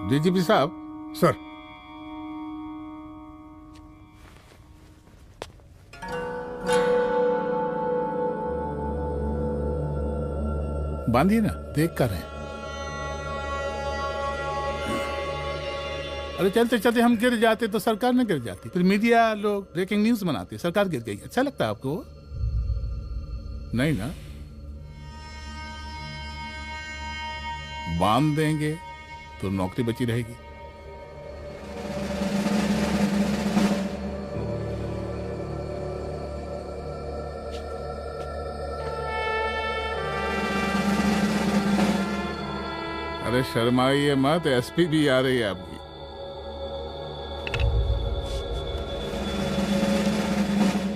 DGP साहब। Sir. बांधिए ना, देख कर रहे हैं। अरे चलते चलते हम गिर जाते तो सरकार न गिर जाती, फिर मीडिया लोग ब्रेकिंग न्यूज बनाते सरकार गिर गई। अच्छा लगता है आपको? नहीं ना। बांध देंगे तो नौकरी बची रहेगी। अरे शर्माइए मत, एसपी भी आ रही है आपकी।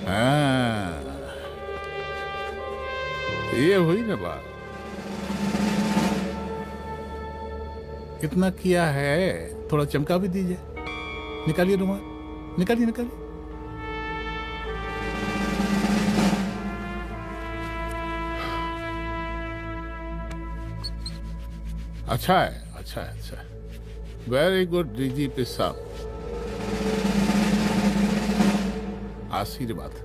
हाँ, ये हुई ना बात। कितना किया है, थोड़ा चमका भी दीजिए। निकालिए रुमाल, निकालिए निकालिए। अच्छा है, अच्छा है, अच्छा है। वेरी गुड डीजीपी साहब, आशीर्वाद।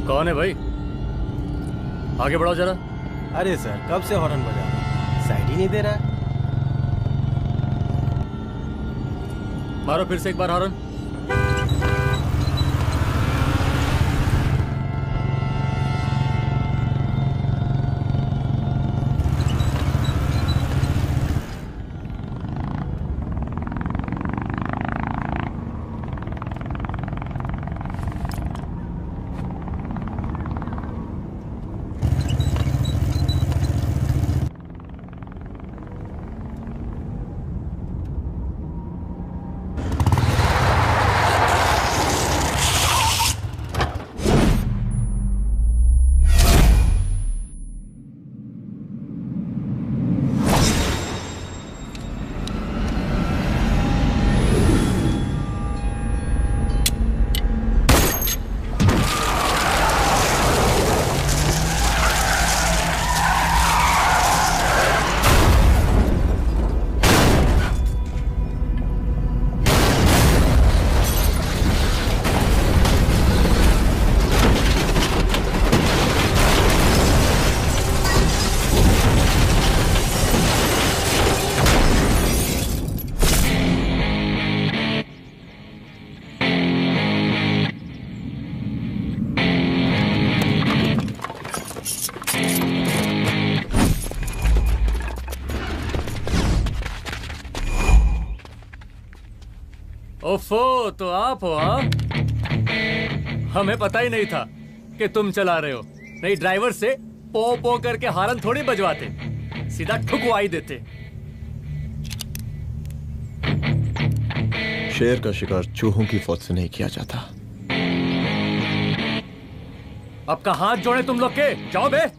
कौन है भाई? आगे बढ़ाओ जरा। अरे सर, कब से हॉर्न बजा रहा है, साइड ही नहीं दे रहा है। मारो फिर से एक बार हॉर्न। ओफो, तो आप हो? हाँ, हमें पता ही नहीं था कि तुम चला रहे हो। नहीं, ड्राइवर से पो पो करके हॉर्न थोड़ी बजवाते, सीधा ठुकवाई देते। शेर का शिकार चूहों की फौज से नहीं किया जाता। अब का हाथ जोड़े तुम लोग के, जाओ बे।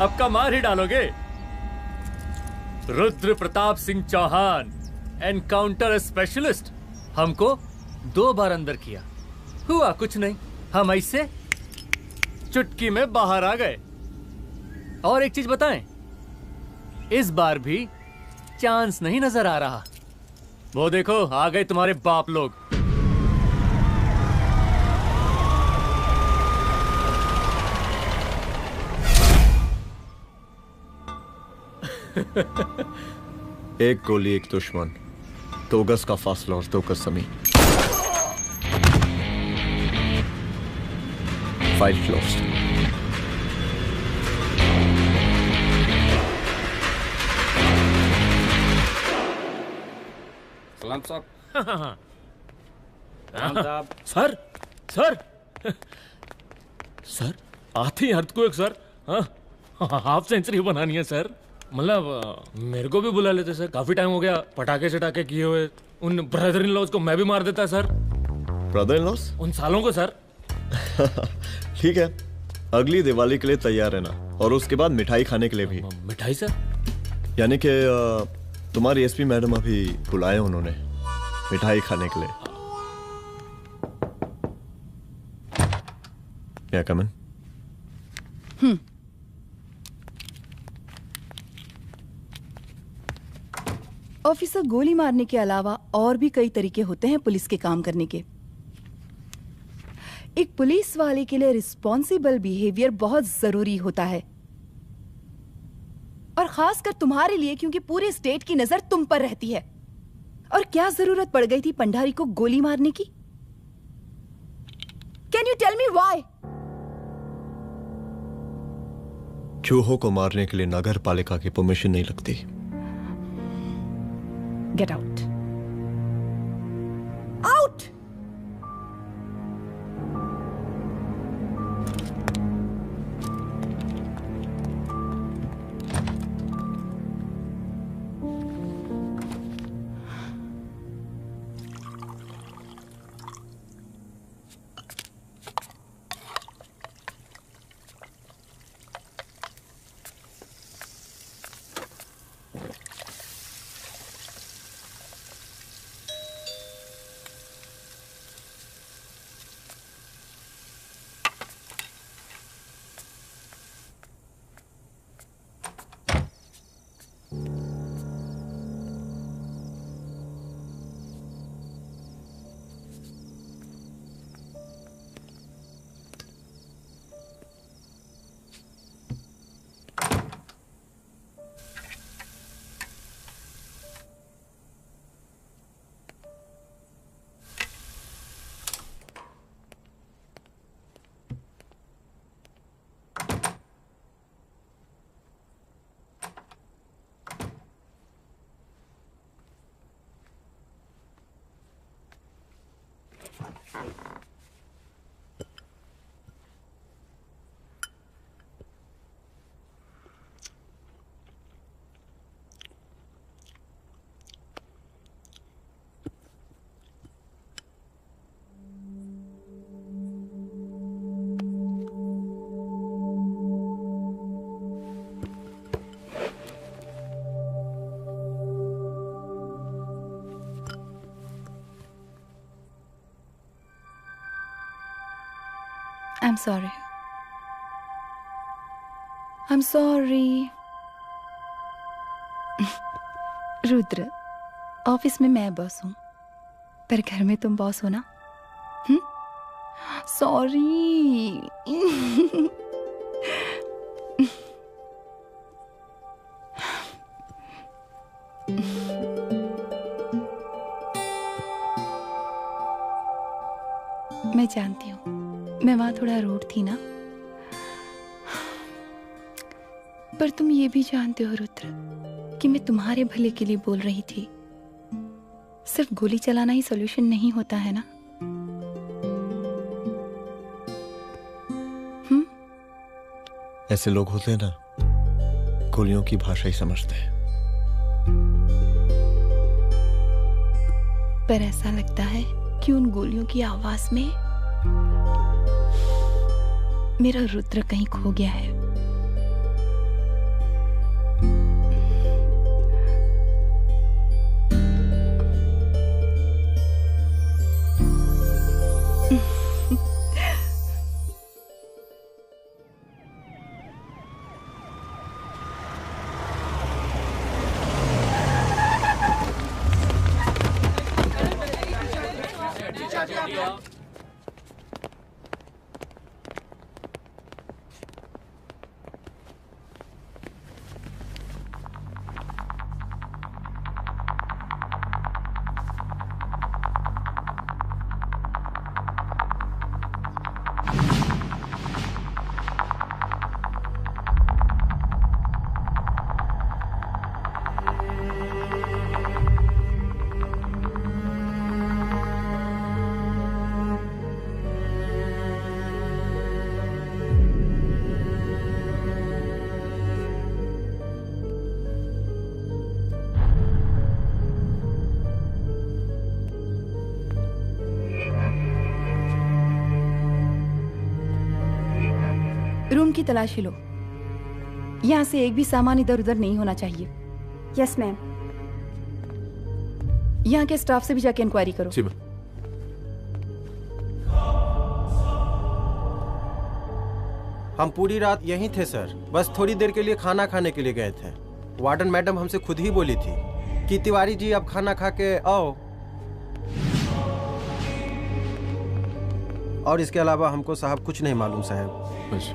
अब का मार ही डालोगे? रुद्र प्रताप सिंह चौहान, एनकाउंटर स्पेशलिस्ट, हमको 2 बार अंदर किया, हुआ कुछ नहीं। हम ऐसे चुटकी में बाहर आ गए। और एक चीज बताएं, इस बार भी चांस नहीं नजर आ रहा। वो देखो आ गए तुम्हारे बाप लोग। एक गोली एक दुश्मन, 2 गज का फासला और 2 गज जमीन। File closed. सलाम साहब। सर सर सर आती अर्थक्वेक सर। हाँ, हाफ सेंचुरी बनानी है सर। मतलब मेरे को भी बुला लेते सर, काफी टाइम हो गया पटाखे चटाखे किए हुए। उन ब्रदर इन लॉज को मैं भी मार देता सर। Brother in laws? उन सालों को सर। ठीक है, अगली दिवाली के लिए तैयार रहना, और उसके बाद मिठाई खाने के लिए भी। मिठाई सर? यानी कि तुम्हारी एसपी मैडम अभी बुलाए उन्होंने मिठाई खाने के लिए। क्या कमन? ऑफिसर, गोली मारने के अलावा और भी कई तरीके होते हैं पुलिस के काम करने के। एक पुलिस वाले के लिए रिस्पॉन्सिबल बिहेवियर बहुत जरूरी होता है, और खासकर तुम्हारे लिए, क्योंकि पूरे स्टेट की नजर तुम पर रहती है। और क्या जरूरत पड़ गई थी पंडारी को गोली मारने की? Can you tell me why? चूहों को मारने के लिए नगर पालिका की परमिशन नहीं लगती। Get out. Out! I'm sorry. I'm sorry. Rudra, office में मैं बॉस हूँ, पर घर में तुम बॉस हो ना? सॉरी। मैं जानती हूँ, मैं वहां थोड़ा रूड थी ना, पर तुम ये भी जानते हो रुद्र कि मैं तुम्हारे भले के लिए बोल रही थी। सिर्फ गोली चलाना ही सॉल्यूशन नहीं होता है ना। ऐसे लोग होते हैं ना, गोलियों की भाषा ही समझते हैं। पर ऐसा लगता है कि उन गोलियों की आवाज में मेरा रुद्र कहीं खो गया है। रूम की तलाशी लो। यहाँ से एक भी सामान इधर उधर नहीं होना चाहिए। Yes ma'am. यहाँ के स्टाफ से भी जाके इंक्वायरी करो। जी मैम। हम पूरी रात यहीं थे सर, बस थोड़ी देर के लिए खाना खाने के लिए गए थे। वार्डन मैडम हमसे खुद ही बोली थी कि तिवारी जी आप खाना खा के आओ, और इसके अलावा हमको साहब कुछ नहीं मालूम साहब। बस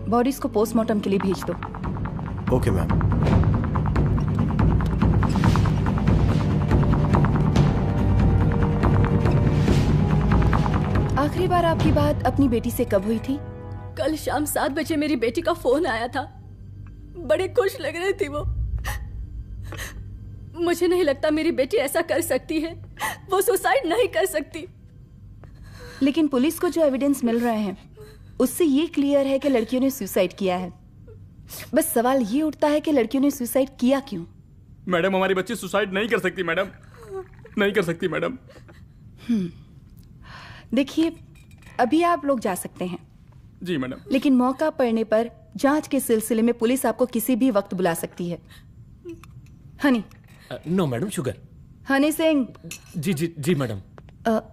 बॉडीज को पोस्टमार्टम के लिए भेज दो। Okay ma'am. आखिरी बार आपकी बात अपनी बेटी से कब हुई थी? कल शाम 7 बजे मेरी बेटी का फोन आया था। बड़े खुश लग रही थी वो। मुझे नहीं लगता मेरी बेटी ऐसा कर सकती है। वो सुसाइड नहीं कर सकती। लेकिन पुलिस को जो एविडेंस मिल रहे हैं उससे ये क्लियर है कि लड़कियों ने सुसाइड किया है। बस सवाल ये उठता है कि लड़कियों ने सुसाइड किया क्यों? मैडम हमारी बच्ची सुसाइड नहीं कर सकती मैडम, नहीं कर सकती मैडम। देखिए, अभी आप लोग जा सकते हैं। जी मैडम। लेकिन मौका पड़ने पर जांच के सिलसिले में पुलिस आपको किसी भी वक्त बुला सकती है। Honey. No madam, sugar. Honey Singh. जी जी जी मैडम।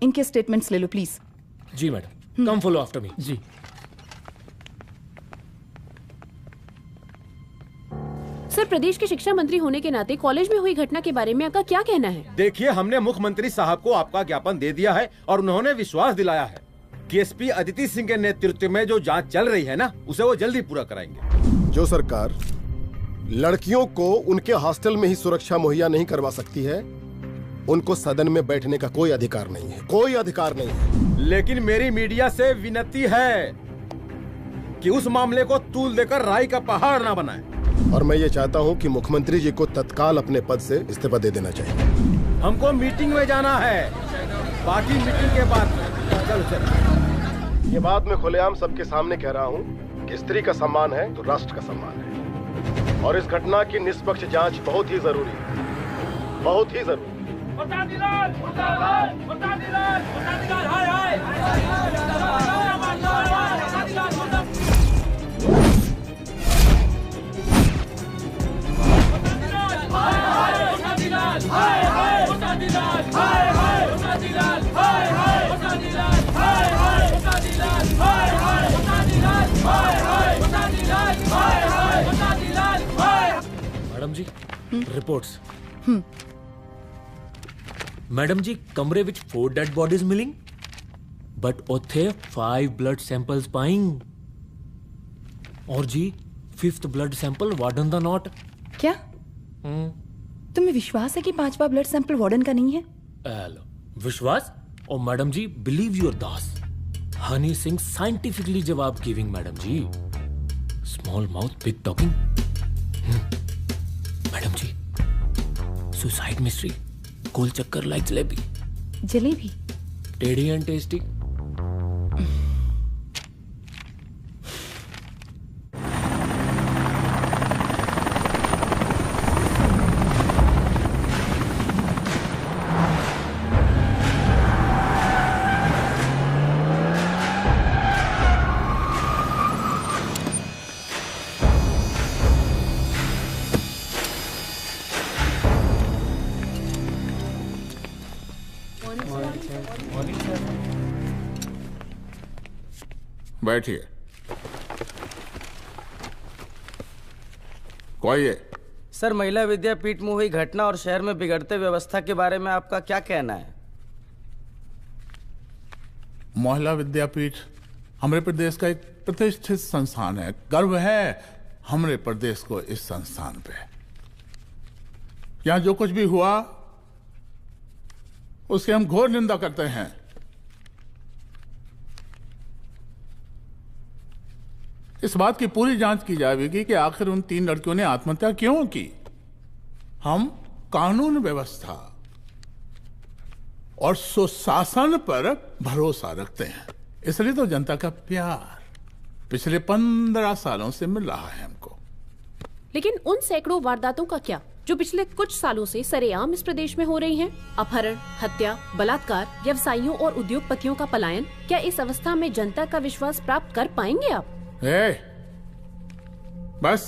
इनके स्टेटमेंट्स ले लो प्लीज। जी madam, come follow after me. जी। सर, प्रदेश के शिक्षा मंत्री होने के नाते कॉलेज में हुई घटना के बारे में आपका क्या कहना है? देखिए, हमने मुख्यमंत्री साहब को आपका ज्ञापन दे दिया है और उन्होंने विश्वास दिलाया है कि एसपी अदिति सिंह के नेतृत्व में जो जांच चल रही है ना, उसे वो जल्दी पूरा कराएंगे। जो सरकार लड़कियों को उनके हॉस्टल में ही सुरक्षा मुहैया नहीं करवा सकती है, उनको सदन में बैठने का कोई अधिकार नहीं है, कोई अधिकार नहीं है। लेकिन मेरी मीडिया से विनती है कि उस मामले को तूल देकर राई का पहाड़ ना बनाए। और मैं ये चाहता हूँ कि मुख्यमंत्री जी को तत्काल अपने पद से इस्तीफा दे देना चाहिए। हमको मीटिंग में जाना है, बाकी मीटिंग के बाद में। चलो चलो। ये बात मैं खुलेआम सबके सामने कह रहा हूँ कि स्त्री का सम्मान है तो राष्ट्र का सम्मान है, और इस घटना की निष्पक्ष जांच बहुत ही जरूरी है, बहुत ही जरूरी। मैडम जी, रिपोर्ट्स। मैडम जी, कमरे विच 4 डेड बॉडीज मिलिंग, बट उथे 5 ब्लड सैंपल्स पाइंग। और जी 5th ब्लड सैंपल वार्डन दा नॉट। क्या तुम्हें विश्वास है कि 5वां ब्लड सैंपल वार्डन का नहीं है? विश्वास? और मैडम जी, बिलीव योर दास, हनी सिंह साइंटिफिकली जवाब गिविंग। मैडम जी, small mouth big talking. Madam जी, सुसाइड मिस्ट्री, गोल चक्कर लाइक जलेबी। जलेबी टेढ़ी एंड टेस्टी। बैठिए। कोई है? सर, महिला विद्यापीठ में हुई घटना और शहर में बिगड़ते व्यवस्था के बारे में आपका क्या कहना है? महिला विद्यापीठ हमारे प्रदेश का एक प्रतिष्ठित संस्थान है। गर्व है हमारे प्रदेश को इस संस्थान पे। यहाँ जो कुछ भी हुआ उसकी हम घोर निंदा करते हैं। इस बात की पूरी जांच की जाएगी कि आखिर उन 3 लड़कियों ने आत्महत्या क्यों की। हम कानून व्यवस्था और सुशासन पर भरोसा रखते हैं, इसलिए तो जनता का प्यार पिछले 15 सालों से मिल रहा है हमको। लेकिन उन सैकड़ों वारदातों का क्या जो पिछले कुछ सालों से सरेआम इस प्रदेश में हो रही हैं? अपहरण, हत्या, बलात्कार, व्यवसायियों और उद्योगपतियों का पलायन। क्या इस अवस्था में जनता का विश्वास प्राप्त कर पाएंगे आप? बस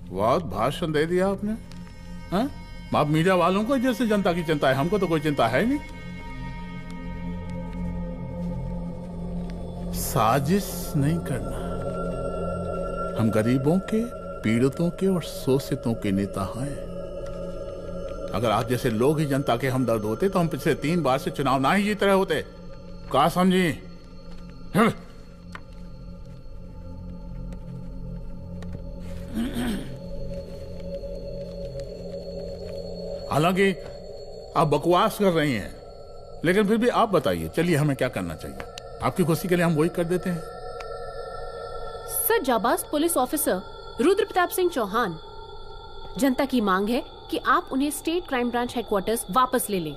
बहुत भाषण दे दिया आपने। हाँ? आप मीडिया वालों को जैसे जनता की चिंता है, हमको तो कोई चिंता है नहीं। साजिश नहीं करना। हम गरीबों के, पीड़ितों के और शोषितों के नेता हैं। अगर आप जैसे लोग ही जनता के हमदर्द होते तो हम पिछले 3 बार से चुनाव ना ही जीत रहे होते। क्या समझी? हालांकि आप बकवास कर रही हैं, लेकिन फिर भी आप बताइए, चलिए हमें क्या करना चाहिए? आपकी खुशी के लिए हम वही कर देते हैं। सर, जाबाज पुलिस ऑफिसर रुद्र प्रताप सिंह चौहान, जनता की मांग है कि आप उन्हें स्टेट क्राइम ब्रांच हेडक्वार्टर्स वापस ले लें।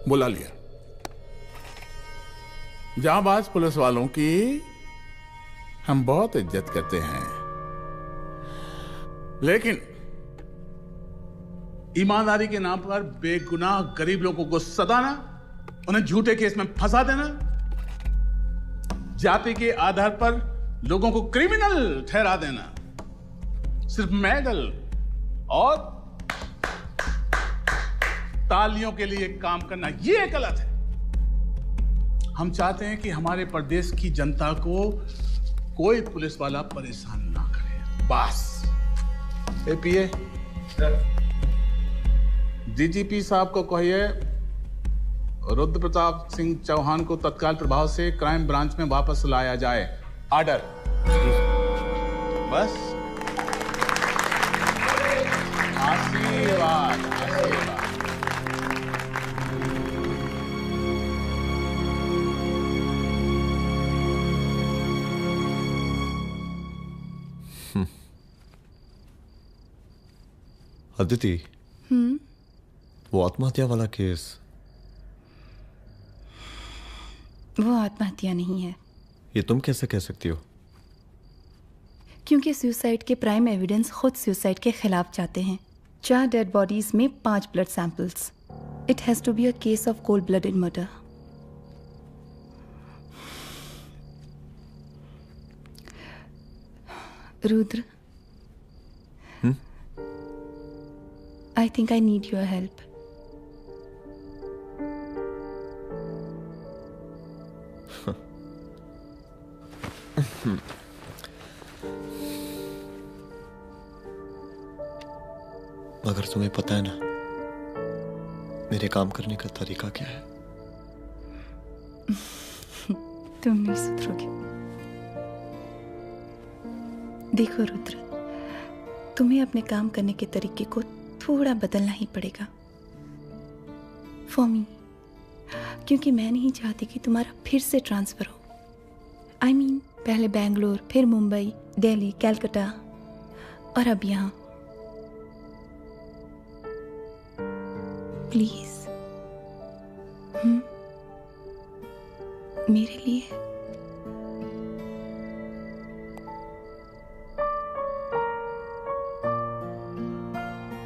बुला लिया। जाबाज पुलिस वालों की हम बहुत इज्जत करते हैं, लेकिन ईमानदारी के नाम पर बेगुनाह गरीब लोगों को सताना, उन्हें झूठे केस में फंसा देना, जाति के आधार पर लोगों को क्रिमिनल ठहरा देना, सिर्फ मेडल और तालियों के लिए काम करना, ये गलत है। हम चाहते हैं कि हमारे प्रदेश की जनता को कोई पुलिस वाला परेशान ना करे, बस। एपीए डीजीपी साहब को कहिए रुद्र प्रताप सिंह चौहान को तत्काल प्रभाव से क्राइम ब्रांच में वापस लाया जाए। ऑर्डर। बस। आशीर्वाद, आशीर्वाद। अदिति, वो आत्महत्या वाला केस, वो आत्महत्या नहीं है। ये तुम कैसे कह सकती हो? क्योंकि सुसाइड के प्राइम एविडेंस खुद सुसाइड के खिलाफ जाते हैं। 4 डेड बॉडीज में 5 blood samples. It has to be a case of cold blooded murder. Rudra, I think I need your help. मगर तुम्हें पता है ना मेरे काम करने का तरीका क्या है? तुम नहीं सुधरोगे। देखो रुद्र, तुम्हें अपने काम करने के तरीके को थोड़ा बदलना ही पड़ेगा फॉर मी, क्योंकि मैं नहीं चाहती कि तुम्हारा फिर से ट्रांसफर हो। I mean, पहले बेंगलोर, फिर मुंबई, दिल्ली, कलकत्ता और अब यहाँ। प्लीज मेरे लिए।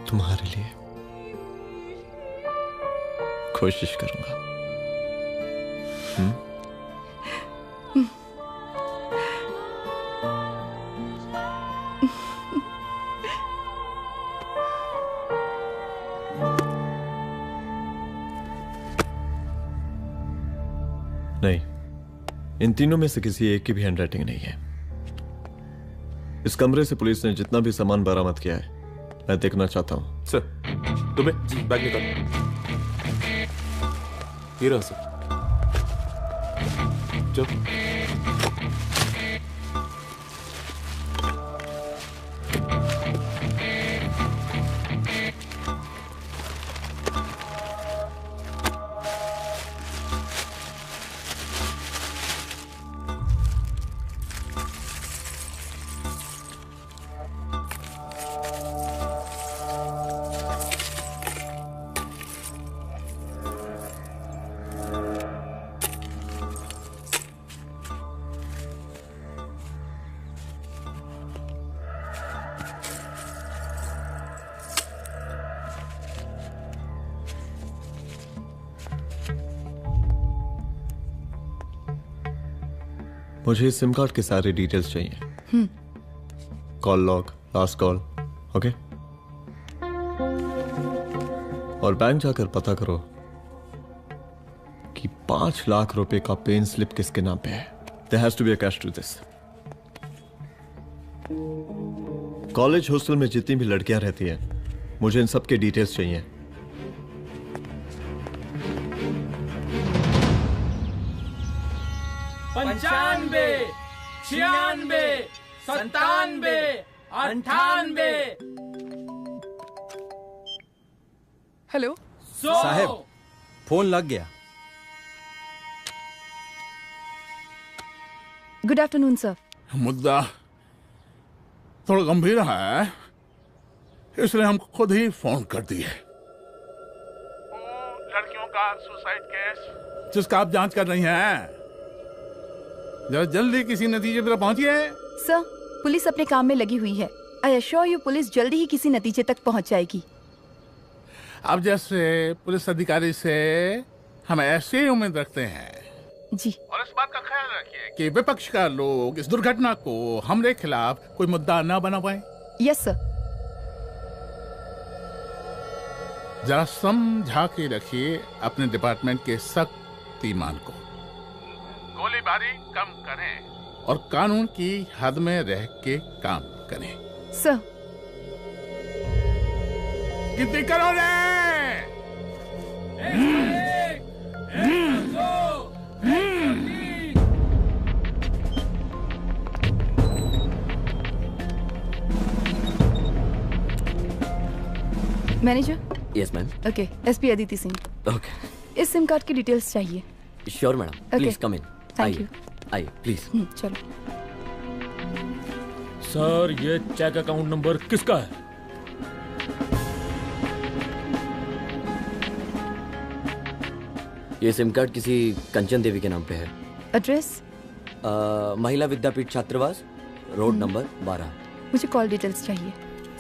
तुम्हारे लिए कोशिश करूंगा। नहीं, इन तीनों में से किसी एक की भी हैंडराइटिंग नहीं है। इस कमरे से पुलिस ने जितना भी सामान बरामद किया है मैं देखना चाहता हूं। सर, तुम्हें बैग निकाल। ये रहा सर। चल। मुझे इस सिम कार्ड के सारे डिटेल्स चाहिए। Call log, last call, okay? और बैंक जाकर पता करो कि 5 लाख रुपए का पेन स्लिप किसके नाम पे है। There has to be a cash to this. College hostel में जितनी भी लड़कियां रहती हैं, मुझे इन सब के डिटेल्स चाहिए। 95, 96, 97, 98। हेलो साहब, फोन लग गया। Good afternoon sir. मुद्दा थोड़ा गंभीर है, इसलिए हम खुद ही फोन कर दिए। लड़कियों का सुसाइड केस जिसका आप जांच कर रही हैं, जरा जल्दी किसी नतीजे पर पहुंचिए। सर, पुलिस अपने काम में लगी हुई है। आई एश्योर यू पुलिस जल्दी ही किसी नतीजे तक पहुंच जाएगी। अब जैसे पुलिस अधिकारी से हम ऐसी उम्मीद रखते हैं जी। और इस बात का ख्याल रखिए कि विपक्ष का लोग इस दुर्घटना को हमरे खिलाफ कोई मुद्दा ना बना पाए। Yes sir. जरा समझा के रखिए अपने डिपार्टमेंट के सख्त ईमान को। गोलीबारी कम करें और कानून की हद में रह के काम करें। सर। कितनी करोगे? Manager. Yes ma'am. Okay, SP Aditi Singh. Okay. इस सिम कार्ड की डिटेल्स चाहिए। Sure madam, please come in. Thank you. आइए प्लीज। चलो। सर, ये चेक अकाउंट नंबर किसका है? ये सिम कार्ड किसी कंचन देवी के नाम पे है। एड्रेस? महिला विद्यापीठ छात्रावास, रोड नंबर 12। मुझे कॉल डिटेल्स चाहिए।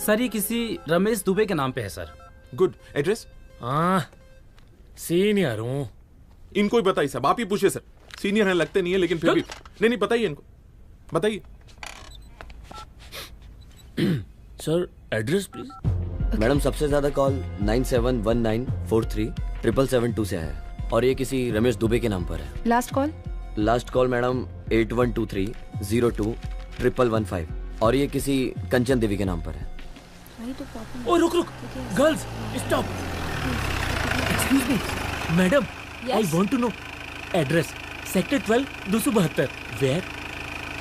सर, ये किसी रमेश दुबे के नाम पे है सर। गुड। एड्रेस? हाँ, सीनियर हूँ। इनको ही बताइए साहब, आप ही पूछिए सर। सीनियर हैं लगते नहीं है, लेकिन फिर भी नहीं बताइए इनको, बताइए। Sir, address please. मैडम, सबसे ज्यादा कॉल 9719437772 से है और ये किसी रमेश दुबे के नाम पर है। Last call? Last call madam 8123021115 और ये किसी कंचन देवी के नाम पर है। ओ रुक, girls stop. Excuse me madam, I want to know address. Sector 12 272। Where?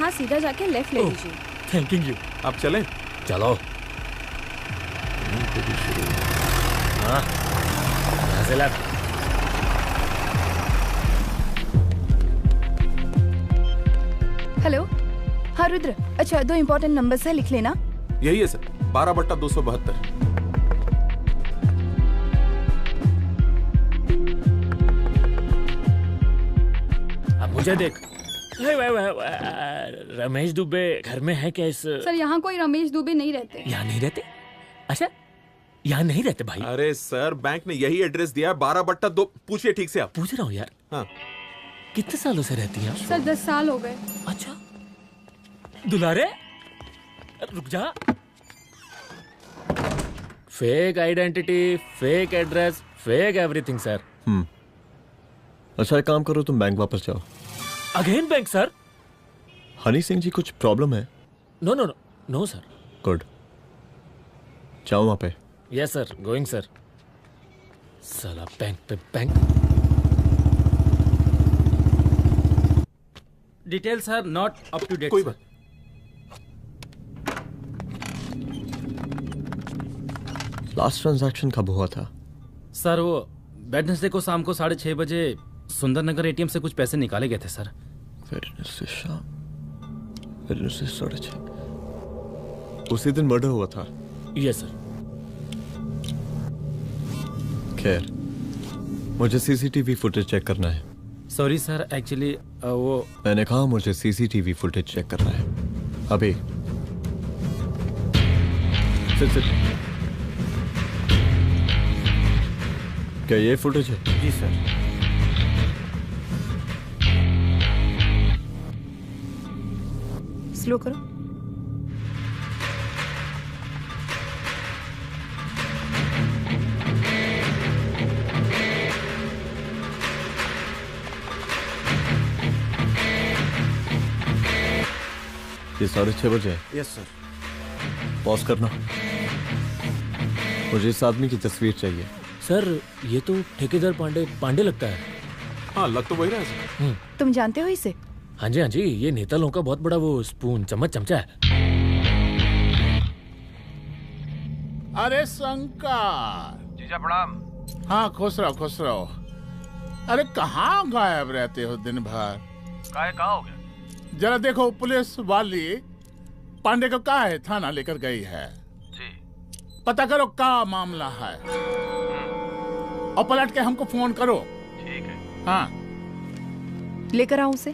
हाँ, सीधा जाके लेफ्ट ले लीजिए। Thank you. आप चलें? चलो। हाँ, यहाँ से लेफ्ट। हेलो। हाँ रुद्र, अच्छा 2 इम्पोर्टेंट नंबर्स है, लिख लेना। यही है सर, 12/272। अब मुझे देख। रमेश दुबे घर में है क्या? इस सर, यहाँ कोई रमेश दुबे नहीं रहते। यहाँ नहीं रहते? अच्छा, यहाँ नहीं रहते भाई। अरे सर, बैंक ने यही एड्रेस दिया है, 12/2। पूछिए ठीक से आप। पूछ रहा हूँ यार। हाँ। कितने सालों से रहती हैं? सर 10 साल हो गए। अच्छा। दुलारे रुक जा। Fake identity, fake address, fake everything sir. अच्छा, एक काम करो, तुम बैंक वापस जाओ। Again bank sir? Honey Singh ji, कुछ प्रॉब्लम है? No no no no sir. Good, जाओ वहां पे। Yes sir, going sir. साला बैंक पे bank. Details are not up to date. कोई बात। लास्ट ट्रांजैक्शन कब हुआ था? सर, वो वेडनेसडे को शाम को 6:30 बजे सुंदरनगर एटीएम से कुछ पैसे निकाले गए थे सर। वेडनेसडे शाम, वेडनेसडे 6:30। उसी दिन मर्डर हुआ था? Yes sir. खैर, मुझे सीसीटीवी फुटेज चेक करना है। सॉरी सर, एक्चुअली वो मैंने कहा मुझे सीसीटीवी फुटेज चेक करना है अभी। सिट। क्या ये फुटेज है? जी सर। स्लो करो। ये 6:30 बजे है। Yes sir. पॉज करना। मुझे इस आदमी की तस्वीर चाहिए। सर ये तो ठेकेदार पांडे लगता है। हाँ लग तो वही रहा है सर। तुम जानते हो इसे? हाँ जी हाँ जी, ये नेतालों का बहुत बड़ा वो स्पून चमचा है। अरे शंकर। जीजा प्रणाम। हाँ खुश रहो खुश रहो। अरे कहाँ गायब रहते हो दिन भर? कहाँ हो गया? जरा देखो पुलिस वाली पांडे को कहा है थाना लेकर गई है। जी। पता करो क्या मामला है और पलट के हमको फोन करो। ठीक है। हाँ लेकर आऊं उसे?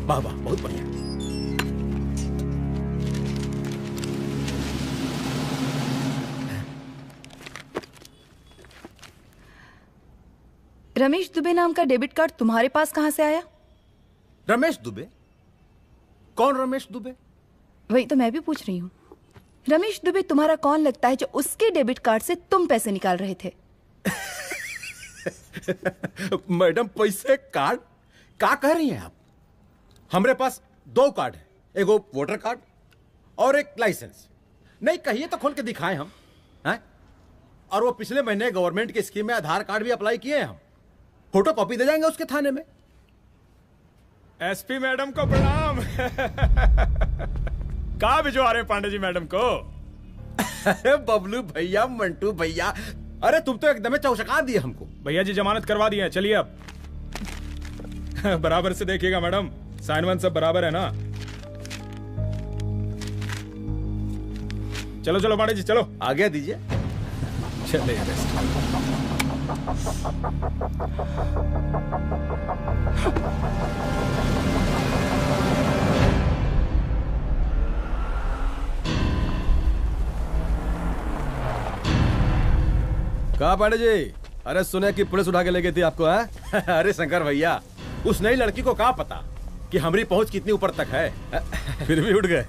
वाह वाह बहुत बढ़िया। रमेश दुबे नाम का डेबिट कार्ड तुम्हारे पास कहां से आया? रमेश दुबे? कौन रमेश दुबे? वही तो मैं भी पूछ रही हूँ। रमेश दुबे तुम्हारा कौन लगता है जो उसके डेबिट कार्ड से तुम पैसे निकाल रहे थे? मैडम पैसे कार्ड क्या कह रही हैं आप? हमारे पास 2 कार्ड है, एक वो वोटर कार्ड और एक लाइसेंस। नहीं कहिए तो खोल के दिखाएं हम हैं? और वो पिछले महीने गवर्नमेंट की स्कीम में आधार कार्ड भी अप्लाई किए हैं हम। फोटो कॉपी दे जाएंगे उसके थाने में। एसपी मैडम को प्रणाम। कहाँ भिजवा रहे पांडे जी मैडम को? अरे बबलू भैया, मंटू भैया, अरे तुम तो एकदम चौसका दिए हमको। भैया जी जमानत करवा दिए हैं, चलिए अब। बराबर से देखिएगा मैडम, साइन वाइन सब बराबर है ना? चलो चलो पांडे जी चलो। आगे दीजिए। चले कहा पांडे जी? अरे सुने कि पुलिस उठा के ले गई थी आपको है? अरे शंकर भैया, उस नई लड़की को क्या पता कि हमारी पहुंच कितनी ऊपर तक है। फिर भी उठ गए।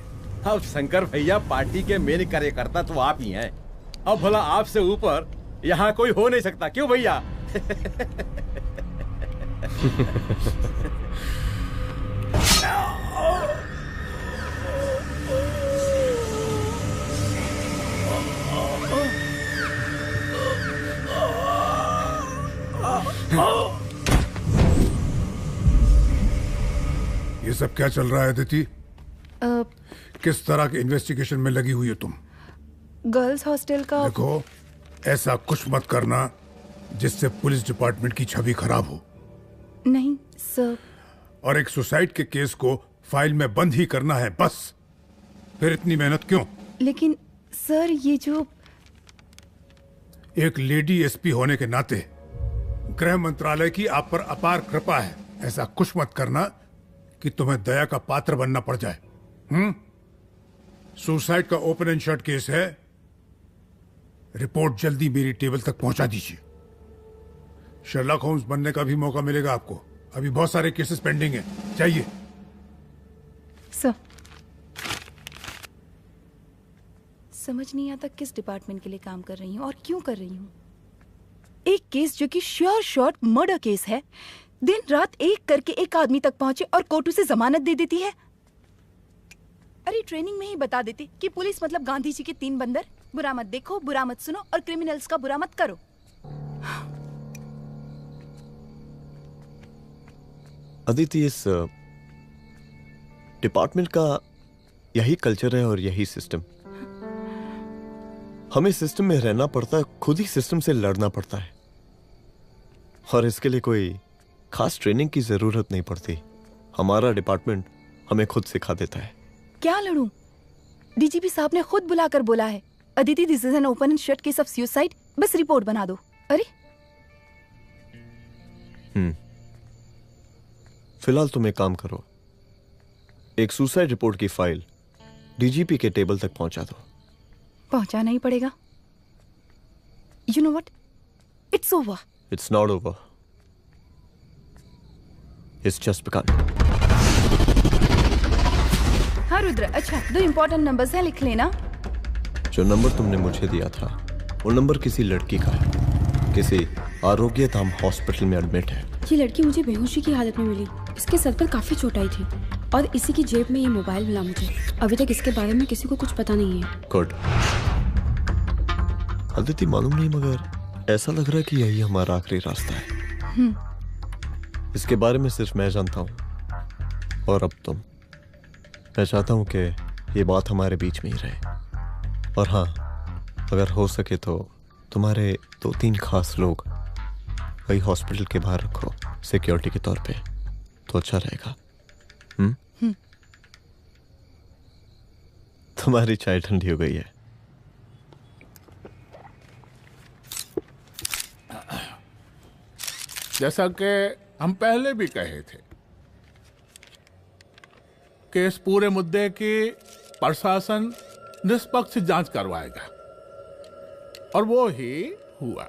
अब शंकर भैया पार्टी के मेन कार्यकर्ता तो आप ही हैं। अब भला आपसे ऊपर यहाँ कोई हो नहीं सकता, क्यों भैया? ये सब क्या चल रहा है अदिति? किस तरह के इन्वेस्टिगेशन में लगी हुई हो तुम? गर्ल्स हॉस्टल का। देखो ऐसा कुछ मत करना जिससे पुलिस डिपार्टमेंट की छवि खराब हो। नहीं सर। और एक सुसाइड के केस को फाइल में बंद ही करना है बस। फिर इतनी मेहनत क्यों? लेकिन सर ये जो एक लेडी एसपी होने के नाते गृह मंत्रालय की आप पर अपार कृपा है। ऐसा कुछ मत करना कि तुम्हें दया का पात्र बनना पड़ जाए। सुसाइड का ओपन एंड शट केस है। रिपोर्ट जल्दी मेरी टेबल तक पहुंचा दीजिए। शर्लॉक होम्स बनने का भी मौका मिलेगा आपको। अभी बहुत सारे केसेस पेंडिंग हैं। चाहिए सर। समझ नहीं आता किस डिपार्टमेंट के लिए काम कर रही हूँ और क्यों कर रही हूँ। एक केस जो कि श्योर शॉट मर्डर केस है, दिन रात एक करके एक आदमी तक पहुंचे और कोर्ट उसे जमानत दे देती है। अरे ट्रेनिंग में ही बता देती कि पुलिस मतलब गांधी जी के 3 बंदर। बुरा मत देखो, बुरा मत सुनो और क्रिमिनल्स का बुरा मत करो। अदिति, इस डिपार्टमेंट का यही कल्चर है और यही सिस्टम। हमें सिस्टम में रहना पड़ता है, खुद ही सिस्टम से लड़ना पड़ता है। और इसके लिए कोई खास ट्रेनिंग की जरूरत नहीं पड़ती। हमारा डिपार्टमेंट हमें खुद सिखा देता है। क्या लड़ूं? डीजीपी साहब ने खुद बुलाकर बोला है, Aditi this is an open and shut case of suicide, बस रिपोर्ट बना दो। अरे फिलहाल तुम एक काम करो, एक सुसाइड रिपोर्ट की फाइल डीजीपी के टेबल तक पहुंचा दो। पहुंचाना ही पड़ेगा। You know what, it's over. It's not over. Is just begun. हाँ रुद्र, अच्छा 2 इम्पोर्टेंट नंबर्स हैं, लिख लेना। जो नंबर तुमने मुझे दिया था वो नंबर किसी लड़की का है, किसी आरोग्य धाम हॉस्पिटल में एडमिट है। ये लड़की मुझे बेहोशी की हालत में मिली। इसके सर पर काफी चोट आई थी और इसी की जेब में ये मोबाइल मिला मुझे। अभी तक इसके बारे में किसी को कुछ पता नहीं है। गुड। अदिति मालूम नहीं, मगर ऐसा लग रहा है कि यही हमारा आखिरी रास्ता है। इसके बारे में सिर्फ मैं जानता हूँ और अब तुम। मैं चाहता हूँ कि ये बात हमारे बीच में ही रहे। और हाँ, अगर हो सके तो तुम्हारे 2-3 खास लोग वही हॉस्पिटल के बाहर रखो सिक्योरिटी के तौर पे, तो अच्छा रहेगा। तुम्हारी चाय ठंडी हो गई है। जैसा कि हम पहले भी कहे थे कि इस पूरे मुद्दे की प्रशासन निष्पक्ष जांच करवाएगा, और वो ही हुआ।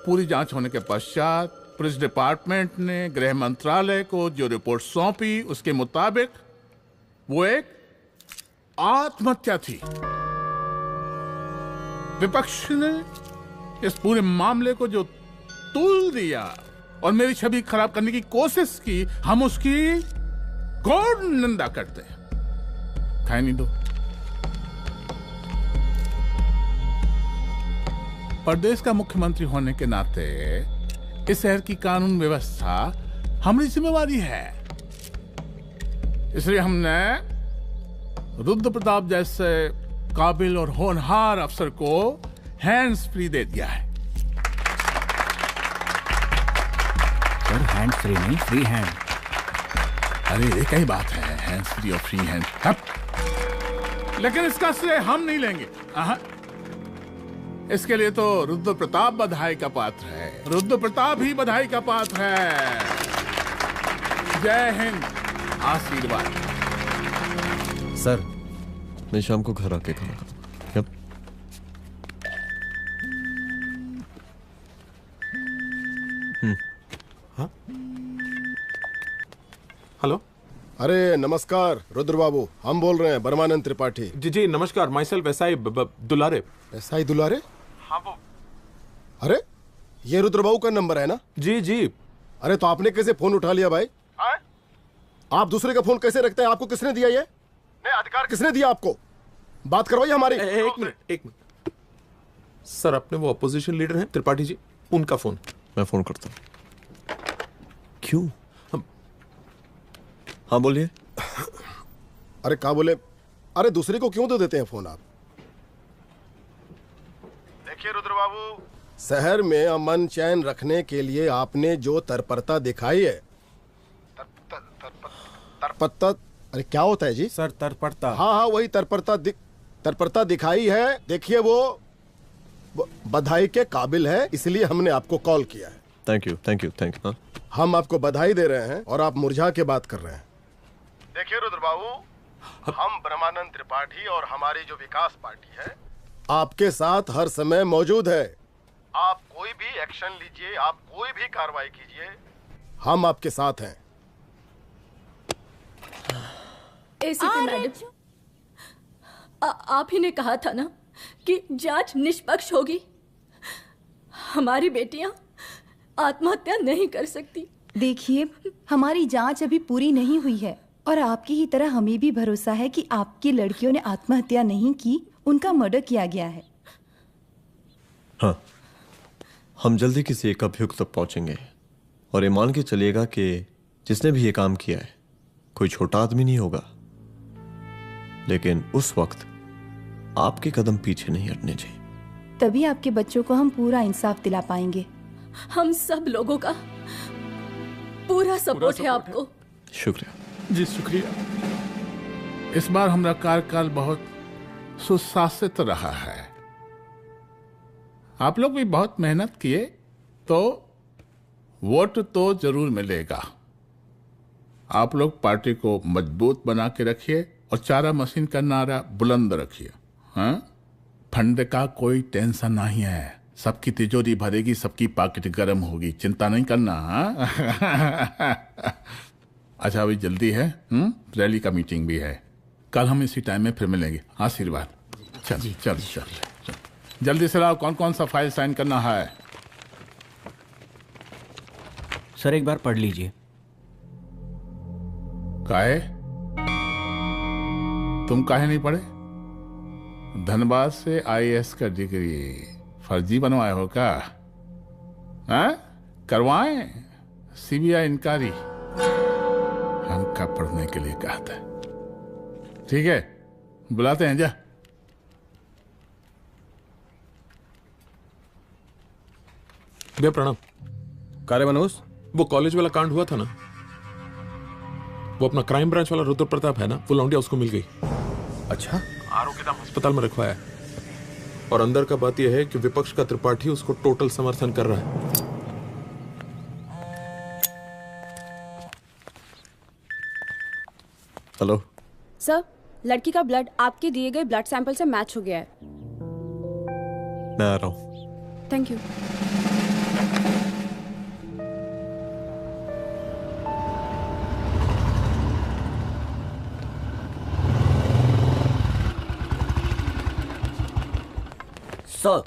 पूरी जांच होने के पश्चात पुलिस डिपार्टमेंट ने गृह मंत्रालय को जो रिपोर्ट सौंपी उसके मुताबिक वो एक आत्महत्या थी। विपक्ष ने इस पूरे मामले को जो तुल दिया और मेरी छवि खराब करने की कोशिश की, हम उसकी घोर निंदा करते हैं। खाए नहीं दो। प्रदेश का मुख्यमंत्री होने के नाते इस शहर की कानून व्यवस्था हमारी जिम्मेवारी है। इसलिए हमने रुद्र प्रताप जैसे काबिल और होनहार अफसर को हैंड्स फ्री दे दिया है। सर हैंड फ्री नहीं, फ्री हैंड। अरे ये कई बात है, हैंड्स फ्री और फ्री हैंड। लेकिन इसका श्रेय हम नहीं लेंगे। इसके लिए तो रुद्र प्रताप बधाई का पात्र है। रुद्र प्रताप ही बधाई का पात्र है। जय हिंद। आशीर्वाद। सर, मैं शाम को घर आके खाना खाऊंगा। यप। हाँ? हेलो। अरे नमस्कार रुद्र बाबू, हम बोल रहे हैं ब्रह्मानंद त्रिपाठी। जी जी नमस्कार। My self SI Dulare. SI दुलारे? हाँ वो। अरे ये रुद्र बाबू का नंबर है ना? जी जी। अरे तो आपने कैसे फोन उठा लिया भाई? आप दूसरे का फोन कैसे रखते हैं? आपको किसने दिया ये? नहीं, अधिकार किसने दिया आपको? बात करवाइए हमारी। एक मिनट। सर, अपने वो अपोजिशन लीडर हैं त्रिपाठी जी, उनका फोन। मैं फोन करता हूँ। क्यों? हाँ बोलिए। अरे क्या बोले? अरे दूसरे को क्यों दे देते हैं फोन आप? देखिए रुद्र बाबू, शहर में अमन चैन रखने के लिए आपने जो तत्परता दिखाई है। तत्परता? अरे क्या होता है जी? सर तत्परता। हाँ हाँ वही तत्परता दिखाई है। देखिए वो बधाई के काबिल है, इसलिए हमने आपको कॉल किया है। Thank you thank you thank you. हम आपको बधाई दे रहे हैं और आप मुरझा के बात कर रहे हैं। देखिए रुद्र बाबू, हम ब्रह्मानंद त्रिपाठी और हमारी जो विकास पार्टी है आपके साथ हर समय मौजूद है। आप कोई भी एक्शन लीजिए, आप कोई भी कार्रवाई कीजिए, हम आपके साथ हैं। एसीपी मैडम, आप ही ने कहा था ना कि जांच निष्पक्ष होगी। हमारी बेटियां आत्महत्या नहीं कर सकती। देखिए, हमारी जांच अभी पूरी नहीं हुई है और आपकी ही तरह हमें भी भरोसा है कि आपकी लड़कियों ने आत्महत्या नहीं की, उनका मर्डर किया गया है। हाँ, हम जल्दी किसी एक अभियुक्त तक पहुंचेंगे और ये मान के चलिएगा कि जिसने भी ये काम किया है कोई छोटा आदमी नहीं होगा, लेकिन उस वक्त आपके कदम पीछे नहीं हटने चाहिए। तभी आपके बच्चों को हम पूरा इंसाफ दिला पाएंगे। हम सब लोगों का पूरा सपोर्ट है आपको। शुक्रिया जी, शुक्रिया। इस बार हमारा कार्यकाल बहुत सुशासित रहा है। आप लोग भी बहुत मेहनत किए, तो वोट तो जरूर मिलेगा। आप लोग पार्टी को मजबूत बना के रखिए और चारा मशीन का नारा बुलंद रखिए। हाँ, फंड का कोई टेंशन नहीं है। सबकी तिजोरी भरेगी, सबकी पॉकेट गर्म होगी, चिंता नहीं करना। हाँ? अच्छा अभी जल्दी है, रैली का मीटिंग भी है, कल हम इसी टाइम में फिर मिलेंगे। आशीर्वाद। चल चल चल जल्दी से लाओ, कौन कौन सा फाइल साइन करना है। सर एक बार पढ़ लीजिए। काहे? तुम काहे नहीं पढ़े? धनबाद से आईएएस का डिग्री फर्जी बनवाए हो क्या? हाँ? करवाएं सीबीआई इंक्वायरी। हमका पढ़ने के लिए कहा था। ठीक है, बुलाते हैं। जा भैया प्रणाम। कार्य मनोज, वो कॉलेज वाला कांड हुआ था ना, वो अपना क्राइम ब्रांच वाला रुद्र प्रताप है ना, वो लौंडिया उसको मिल गई। अच्छा? आरोपी दाम अस्पताल में रखवाया है। और अंदर का बात यह है कि विपक्ष का त्रिपाठी उसको टोटल समर्थन कर रहा है। हेलो सर, लड़की का ब्लड आपके दिए गए ब्लड सैंपल से मैच हो गया है। मैं आ रहा हूँ। Thank you. सर,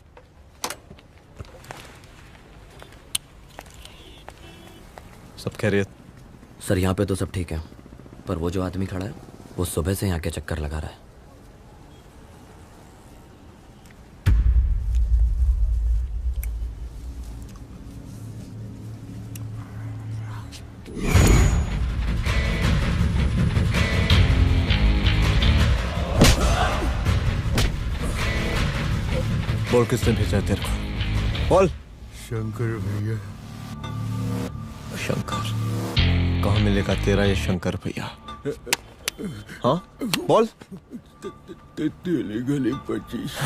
सब खैरियत? सर यहाँ पे तो सब ठीक है, पर वो जो आदमी खड़ा है वो सुबह से यहाँ के चक्कर लगा रहा है। बोल किसने भेजा है तेरे को? बोल। शंकर भैया। शंकर? कहाँ मिलेगा तेरा ये शंकर भैया? हाँ बोल। तेली गली 25।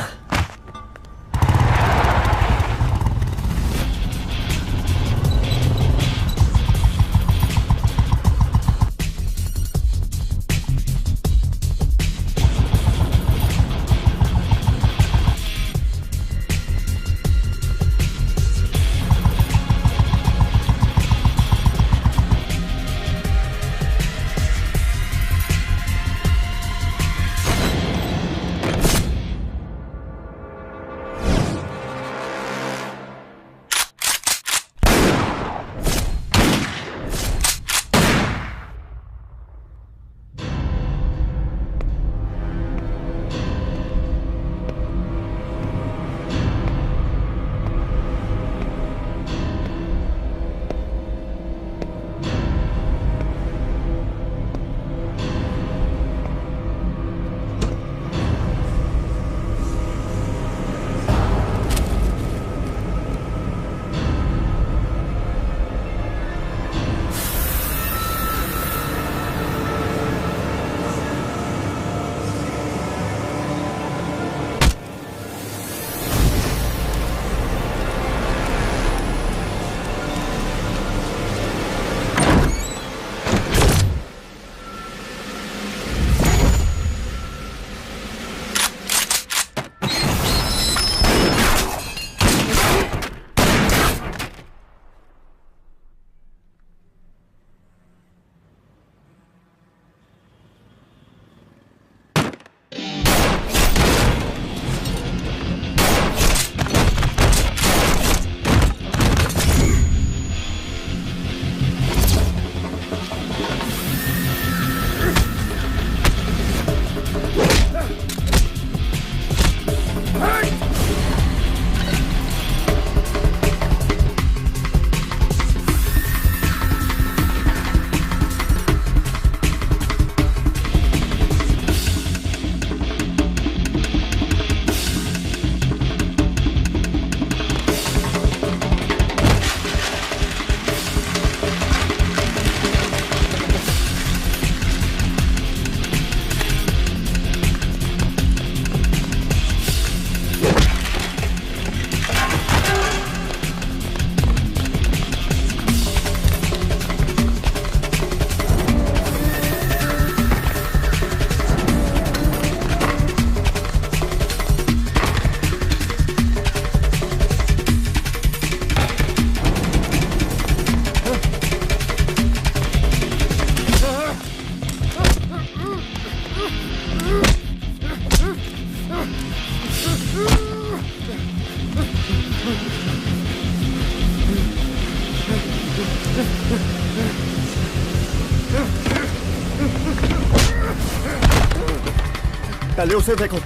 पहले उसे देखो।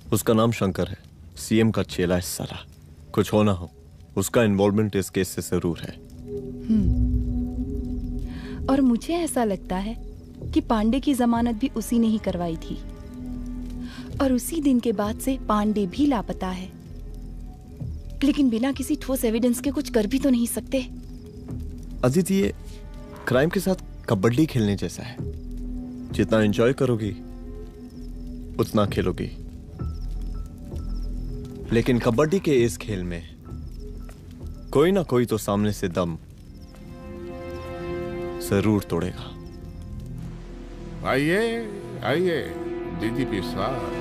उसका नाम शंकर है, सीएम का चेला है साला। कुछ हो ना हो, उसका इन्वॉल्वमेंट इस केस से जरूर है। और मुझे ऐसा लगता है कि पांडे की जमानत भी उसी ने ही करवाई थी, और उसी दिन के बाद से पांडे भी लापता है। लेकिन बिना किसी ठोस एविडेंस के कुछ कर भी तो नहीं सकते। अदिति, ये क्राइम के साथ कबड्डी खेलने जैसा है। जितना एंजॉय करोगी उतना खेलोगी, लेकिन कबड्डी के इस खेल में कोई ना कोई तो सामने से दम जरूर तोड़ेगा। आइए आइए डीजीपी साहब,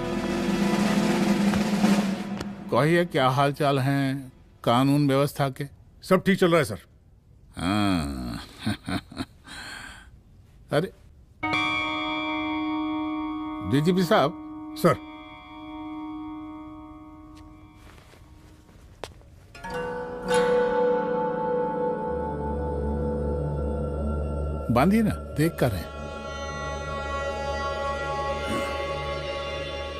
कहिए क्या हाल चाल हैं कानून व्यवस्था के? सब ठीक चल रहा है सर। हाँ। अरे डीजीपी साहब। सर, बांधिए ना, देख कर रहे हैं।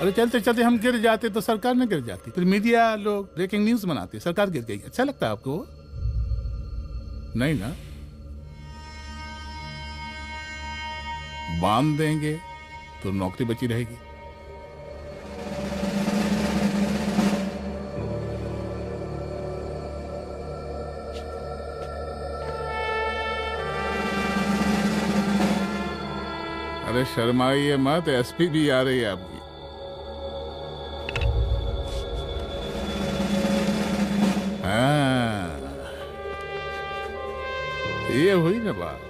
अरे चलते चलते हम गिर जाते तो सरकार न गिर जाती, फिर मीडिया लोग ब्रेकिंग न्यूज बनाते, सरकार गिर गई। अच्छा लगता है आपको? नहीं ना? बांध देंगे तो नौकरी बची रहेगी। अरे शर्माइए मत, एसपी भी आ रही है आपकी। हाँ, ये हुई ना बात।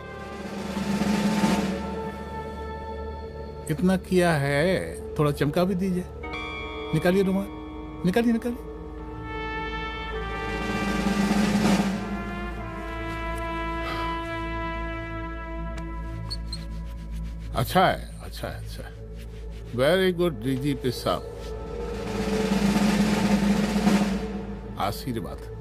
इतना किया है, थोड़ा चमका भी दीजिए। निकालिए रुमाल, निकालिए निकालिए। अच्छा है, अच्छा है, अच्छा है। वेरी गुड डीजीपी साहब, आशीर्वाद।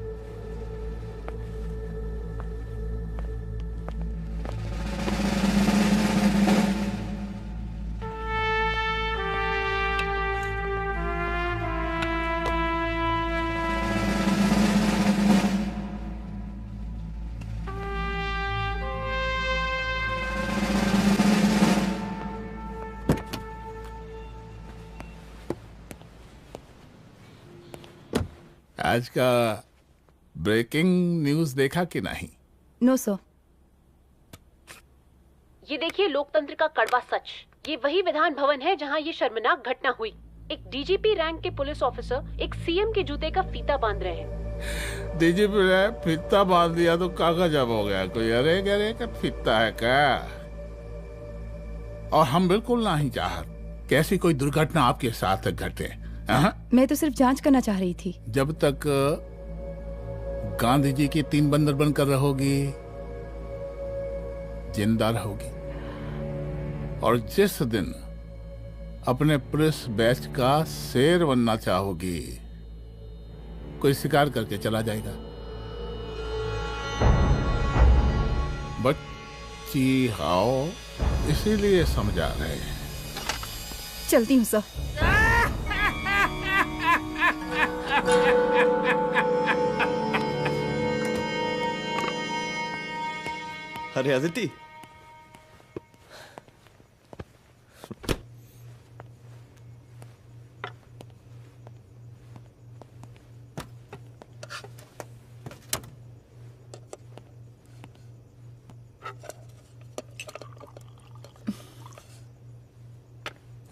आज का ब्रेकिंग न्यूज देखा कि नहीं? No sir. ये देखिए लोकतंत्र का कड़वा सच। ये वही विधान भवन है जहां ये शर्मनाक घटना हुई। एक डीजीपी रैंक के पुलिस ऑफिसर एक सीएम के जूते का फीता बांध रहे हैं। डीजीपी ने फीता बांध दिया तो काका जब हो गया कोई? अरे गरे का फीता है क्या? और हम बिल्कुल नहीं चाहते कि ऐसी कोई दुर्घटना आपके साथ घटे। मैं तो सिर्फ जांच करना चाह रही थी। जब तक गांधी जी की 3 बंदर बनकर रहोगी, जिंदा रहोगी। और जिस दिन अपने पुलिस बैच का शेर बनना चाहोगी, कोई शिकार करके चला जाएगा। बच्ची हाओ, इसीलिए समझा रहे हैं। चलती हूँ सर। अरे अदिति,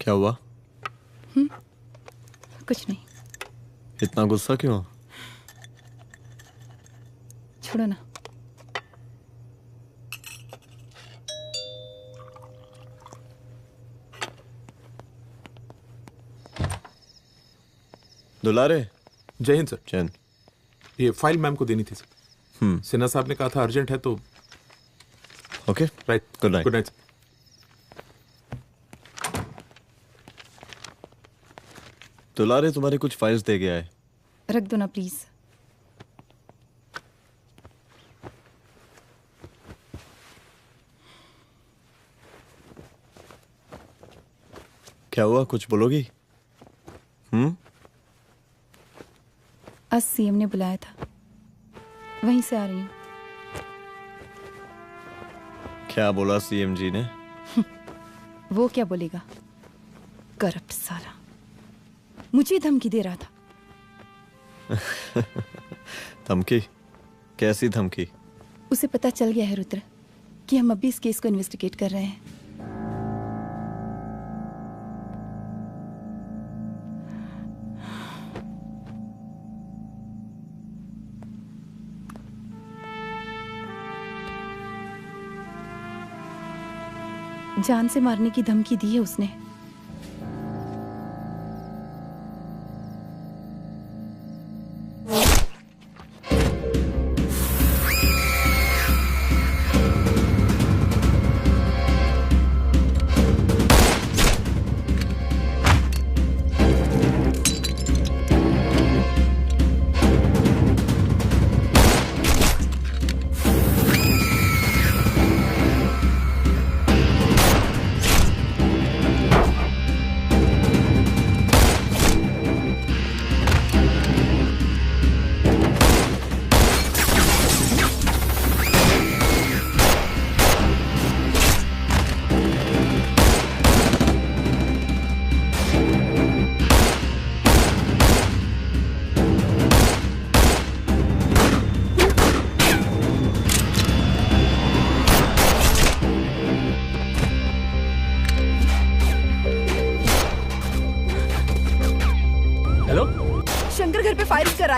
क्या हुआ? कुछ नहीं। इतना गुस्सा क्यों? छोड़ो ना। दुलारे। जय हिंद सर। जय हिंद। ये फाइल मैम को देनी थी सर। सिन्हा साहब ने कहा था अर्जेंट है तो। Okay right. Good night. Good night. दुलारे तुम्हारे कुछ फाइल्स दे गया है। रख दो ना प्लीज। क्या हुआ, कुछ बोलोगी? आज सीएम ने बुलाया था, वहीं से आ रही हूँ। क्या बोला सीएम जी ने? वो क्या बोलेगा, करप्ट साला, मुझे धमकी दे रहा था। धमकी? कैसी धमकी? उसे पता चल गया है रुद्र कि हम अभी इस केस को इन्वेस्टिगेट कर रहे हैं। जान से मारने की धमकी दी है उसने।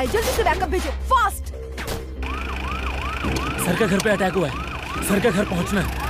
जल्दी से बैकअप भेजो, फास्ट। सर का घर पे अटैक हुआ है, सर का घर पहुंचना है।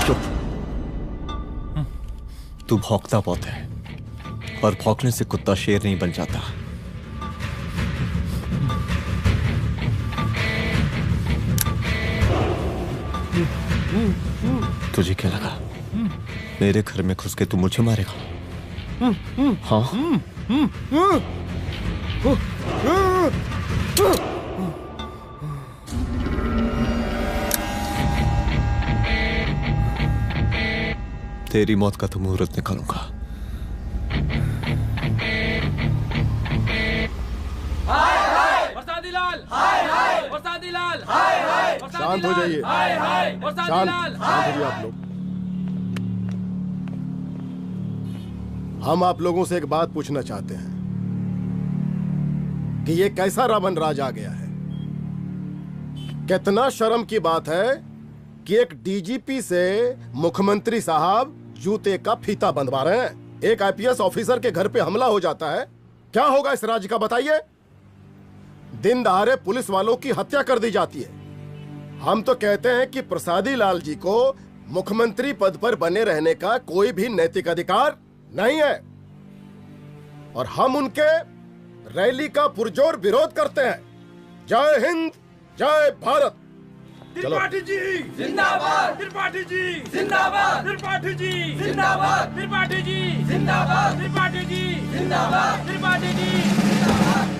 चुप। तू भौंकता बहुत है, और भौंकने से कुत्ता शेर नहीं बन जाता। तुझे क्या लगा मेरे घर में घुस के तू मुझे मारेगा? हाँ? तेरी मौत का तो मुहूर्त निकालूंगा। शांत हो जाइए। शांत हो जाइए आप लोग। हम आप लोगों से एक बात पूछना चाहते हैं कि ये कैसा रावण राज आ गया है। कितना शर्म की बात है कि एक डीजीपी से मुख्यमंत्री साहब जूते का फीता बंधवा रहे हैं। एक आईपीएस ऑफिसर के घर पे हमला हो जाता है, क्या होगा इस राज्य का बताइए? दिन दहाड़े पुलिस वालों की हत्या कर दी जाती है। हम तो कहते हैं कि प्रसादी लाल जी को मुख्यमंत्री पद पर बने रहने का कोई भी नैतिक अधिकार नहीं है, और हम उनके रैली का पुरजोर विरोध करते हैं। जय हिंद, जय भारत। त्रिपाठी जी जिंदाबाद, त्रिपाठी जी जिंदाबाद, त्रिपाठी जी जिंदाबाद, त्रिपाठी जी जिंदाबाद, त्रिपाठी जी जिंदाबाद, त्रिपाठी जी जिंदाबाद।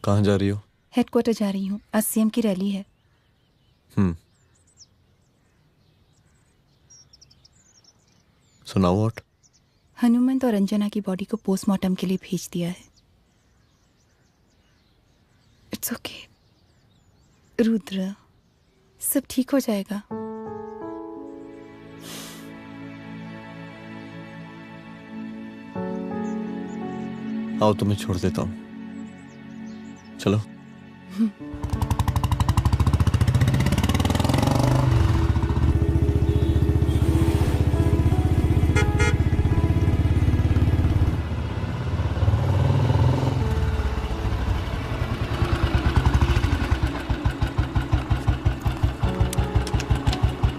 कहाँ जा रही हो? हेडक्वार्टर जा रही हूँ, आज सीएम की रैली है। सुनाओ। व्हाट? हनुमंत और अंजना की बॉडी को पोस्टमार्टम के लिए भेज दिया है। इट्स ओके रुद्र, सब ठीक हो जाएगा। आओ तुम्हें छोड़ देता हूँ, चलो।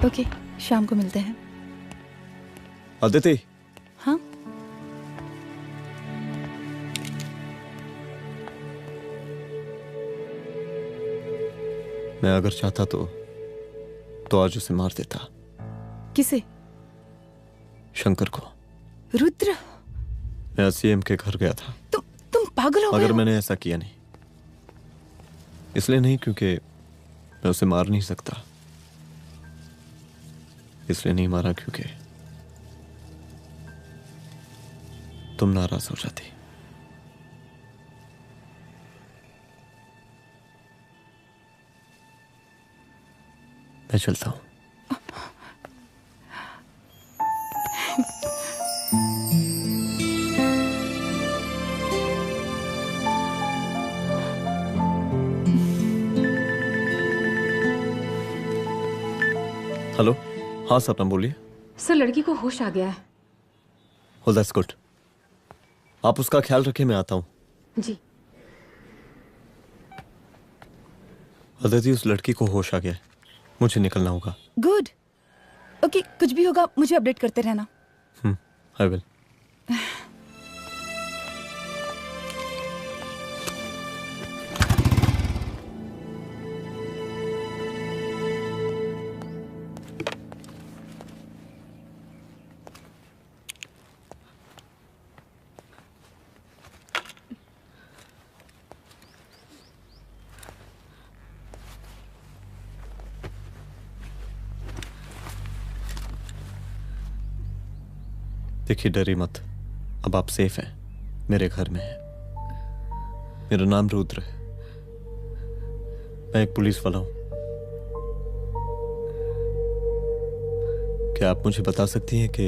ओके, शाम को मिलते हैं। अदिति। हाँ? मैं अगर चाहता तो आज उसे मार देता। किसे? शंकर को। रुद्र, मैं सीएम के घर गया था। तुम पागल हो गए मगर हो? मैंने ऐसा किया नहीं। इसलिए नहीं क्योंकि मैं उसे मार नहीं सकता, इसलिए नहीं मारा क्योंकि तुम नाराज हो जाती। मैं चलता हूं। हेलो। हाँ सपना बोलिए। सर, लड़की को होश आ गया है। Oh, that's good. आप उसका ख्याल रखिए, मैं आता हूँ। जी। अदिति, उस लड़की को होश आ गया है, मुझे निकलना होगा। गुड। ओके, कुछ भी होगा मुझे अपडेट करते रहना। I will. देखिए, डरी मत, अब आप सेफ हैं, मेरे घर में हैं। मेरा नाम रुद्र है, मैं एक पुलिस वाला हूं। क्या आप मुझे बता सकती हैं कि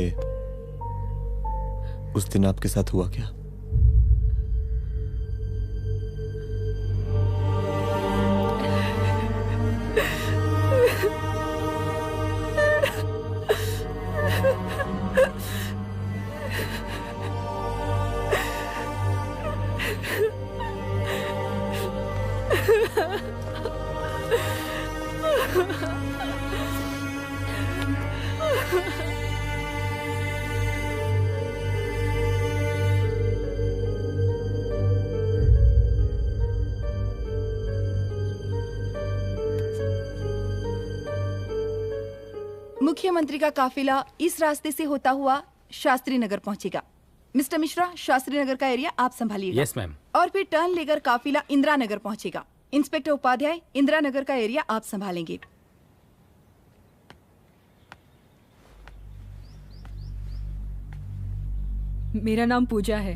उस दिन आपके साथ हुआ क्या? मुख्यमंत्री का काफिला इस रास्ते से होता हुआ शास्त्री नगर पहुंचेगा। मिस्टर मिश्रा, शास्त्री नगर का एरिया आप संभालिएगा। Yes ma'am. और फिर टर्न लेकर काफिला इंदिरा नगर पहुंचेगा। इंस्पेक्टर उपाध्याय, इंदिरा नगर का एरिया आप संभालेंगे। मेरा नाम पूजा है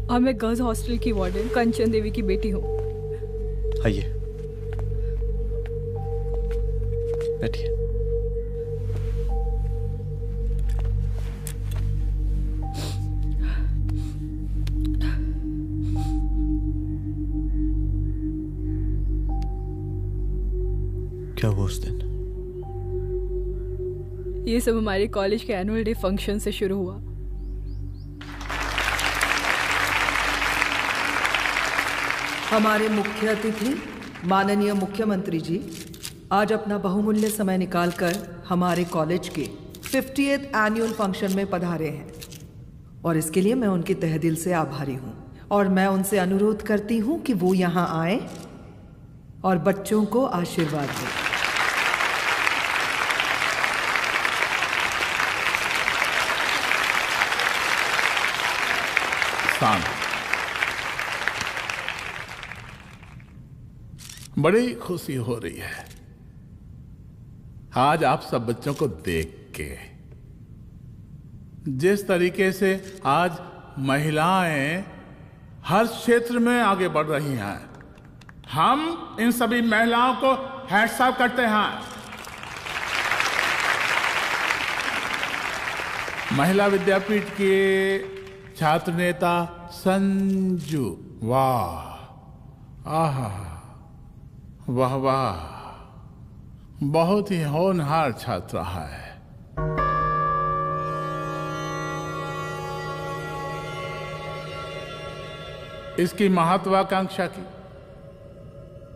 और मैं गर्ल्स हॉस्टल की वार्डन कंचन देवी की बेटी हूँ। आइए बैठिए। क्या हुआ उस दिन? ये सब हमारे कॉलेज के एनुअल डे फंक्शन से शुरू हुआ। हमारे मुख्य अतिथि माननीय मुख्यमंत्री जी आज अपना बहुमूल्य समय निकालकर हमारे कॉलेज के 50th एनुअल फंक्शन में पधारे हैं और इसके लिए मैं उनके तहे दिल से आभारी हूँ और मैं उनसे अनुरोध करती हूँ कि वो यहाँ आए और बच्चों को आशीर्वाद दें। बड़ी खुशी हो रही है आज आप सब बच्चों को देख के। जिस तरीके से आज महिलाएं हर क्षेत्र में आगे बढ़ रही हैं, हम इन सभी महिलाओं को हैट्स ऑफ करते हैं। महिला विद्यापीठ के छात्र नेता संजू, वाह, आहा, वाह वाह, बहुत ही होनहार छात्रा है। इसकी महत्वाकांक्षा की,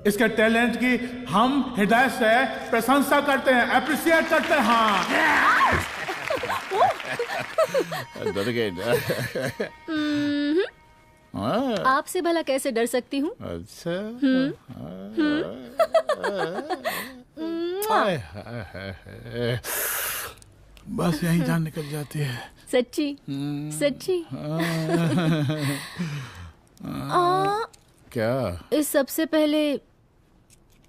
इसके टैलेंट की हम हृदय से प्रशंसा करते हैं, अप्रिशिएट करते हैं। डर गए आपसे भला कैसे डर सकती हूँ? अच्छा। बस यही जान निकल जाती है। सच्ची सच्ची। क्या? इस सबसे पहले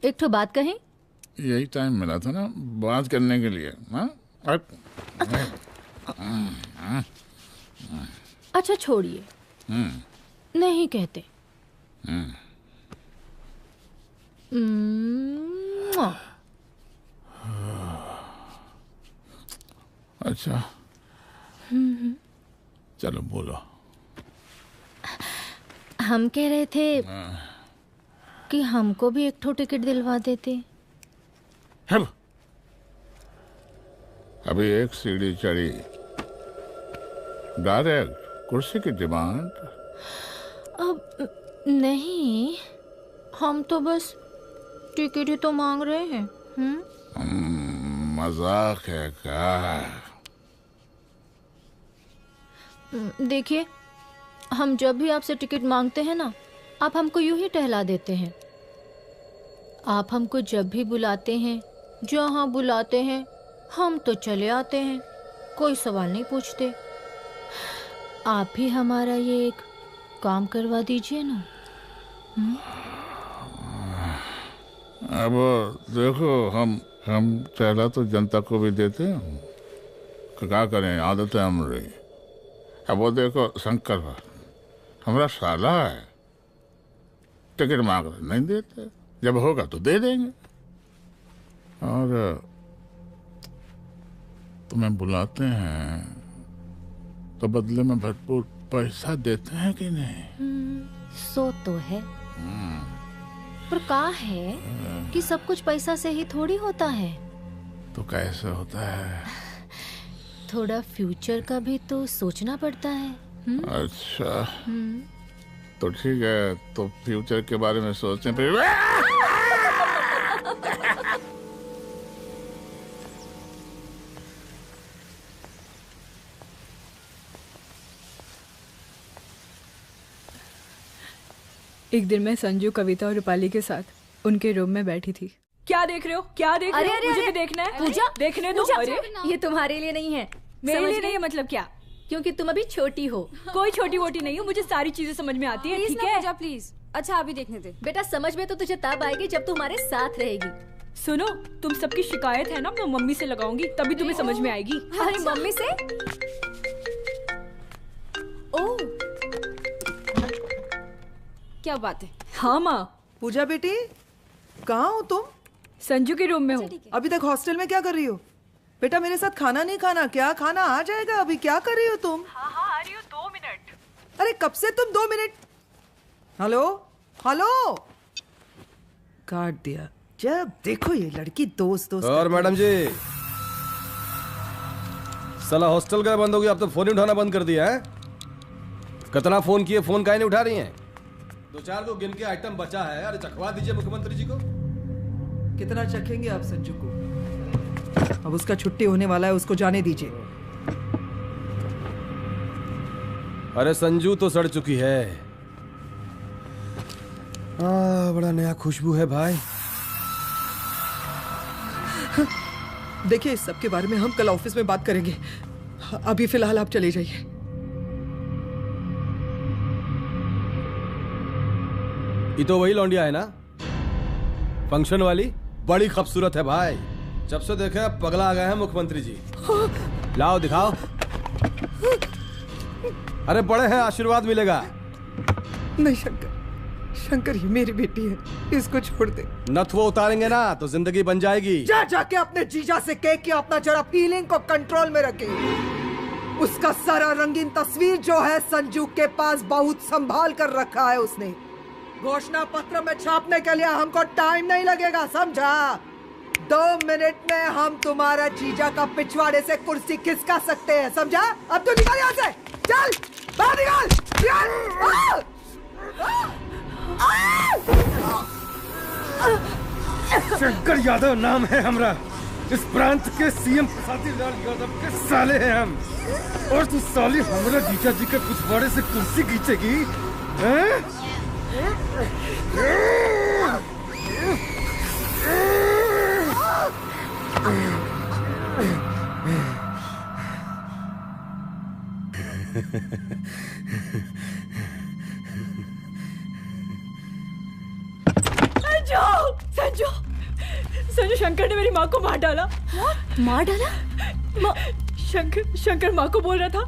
एक ठो बात कहें? यही टाइम मिला था ना बात करने के लिए। अच्छा छोड़िए, नहीं कहते। अच्छा चलो बोलो। हम कह रहे थे कि हमको भी एक ठो टिकट दिलवा देते। हम अभी एक सीढ़ी चढ़ी, डायरेक्ट कुर्सी की डिमांड। अब नहीं, हम तो बस टिकट ही तो मांग रहे हैं। मजाक है क्या? देखिए, हम जब भी आपसे टिकट मांगते हैं ना, आप हमको यूं ही टहला देते हैं। आप हमको जब भी बुलाते हैं, जहाँ बुलाते हैं, हम तो चले आते हैं, कोई सवाल नहीं पूछते। आप भी हमारा ये एक काम करवा दीजिए ना। अब देखो, हम चहला तो जनता को भी देते हैं, क्या करें, आदत है हमारी। अब वो देखो शंकर हमारा साला है, टिकट मांग रहे नहीं देते, जब होगा तो दे देंगे। और तुम्हें बुलाते हैं तो बदले में भरपूर पैसा देते हैं कि नहीं? सो तो है, पर का है कि सब कुछ पैसा से ही थोड़ी होता है। तो कैसे होता है? थोड़ा फ्यूचर का भी तो सोचना पड़ता है। अच्छा तो ठीक है, तो फ्यूचर के बारे में सोचने पे एक दिन मैं संजू, कविता और रूपाली के साथ उनके रूम में बैठी थी। क्या देख रहे हो? क्या देख रहे हो? मुझे भी देखना है। पूजा, देखने दो। अरे ये तुम्हारे लिए नहीं है। मेरे लिए नहीं है मतलब क्या? क्योंकि तुम अभी छोटी हो। कोई छोटी वोटी नहीं हो, मुझे सारी चीजें समझ में आती है। ठीक है पूजा प्लीज। अच्छा अभी देखने दे। बेटा समझ में तो तुझे तब आएगी जब तू हमारे साथ रहेगी। सुनो, तुम सबकी शिकायत है ना, मैं मम्मी से लगाऊंगी, तभी तुम्हें समझ में आएगी। अरे मम्मी से? ओह क्या बात है? हाँ माँ। पूजा बेटी, कहाँ हो तुम? संजू के रूम में हूँ। अभी तक हॉस्टल में क्या कर रही हो? बेटा मेरे साथ खाना नहीं खाना क्या? खाना आ जाएगा, अभी क्या कर रही हो तुम? हाँ आ रही हूँ, 2 मिनट। अरे कब से तुम 2 मिनट? हेलो हेलो, काट दिया। जब देखो ये लड़की दोस्त और मैडम जी, साला हॉस्टल का बंद हो गया, अब तो फोन ही उठाना बंद कर दिया है। कितना फोन किए, फोन काहे नहीं उठा रही हैं? 2-4 को गिन के आइटम बचा है, अरे चखवा दीजिए मुख्यमंत्री जी को। कितना चखेंगे आप संजू को? अब उसका छुट्टी होने वाला है, उसको जाने दीजिए। अरे संजू तो सड़ चुकी है। बड़ा नया खुशबू है भाई। देखिए इस सब के बारे में हम कल ऑफिस में बात करेंगे, अभी फिलहाल आप चले जाइए। ये तो वही लौंडिया है ना, फंक्शन वाली? बड़ी खूबसूरत है भाई, जब से देखे पगला आ गए हैं मुख्यमंत्री जी। लाओ दिखाओ। अरे बड़े हैं, आशीर्वाद मिलेगा। नहीं शंकर, शंकर ये मेरी बेटी है, इसको छोड़ दे। नथ वो उतारेंगे ना तो जिंदगी बन जाएगी। जा जाके अपने जीजा से कह के अपना जरा फीलिंग को कंट्रोल में रखे। उसका सारा रंगीन तस्वीर जो है संजू के पास बहुत संभाल कर रखा है उसने। घोषणा पत्र में छापने के लिए हमको टाइम नहीं लगेगा, समझा? 2 मिनट में हम तुम्हारा जीजा का पिछवाड़े से कुर्सी खिसका सकते हैं, समझा? अब तो निकल यहाँ से, चल बाहर निकल। शंकर यादव नाम है हमरा, इस प्रांत के सीएम प्रसादी लाल यादव के साले हैं हम, और तू साली हमरा जीजा जी के पिछवाड़े से कुर्सी खींचेगी? संजू, संजू शंकर ने मेरी माँ को मार डाला। मार डाला? शंकर माँ को बोल रहा था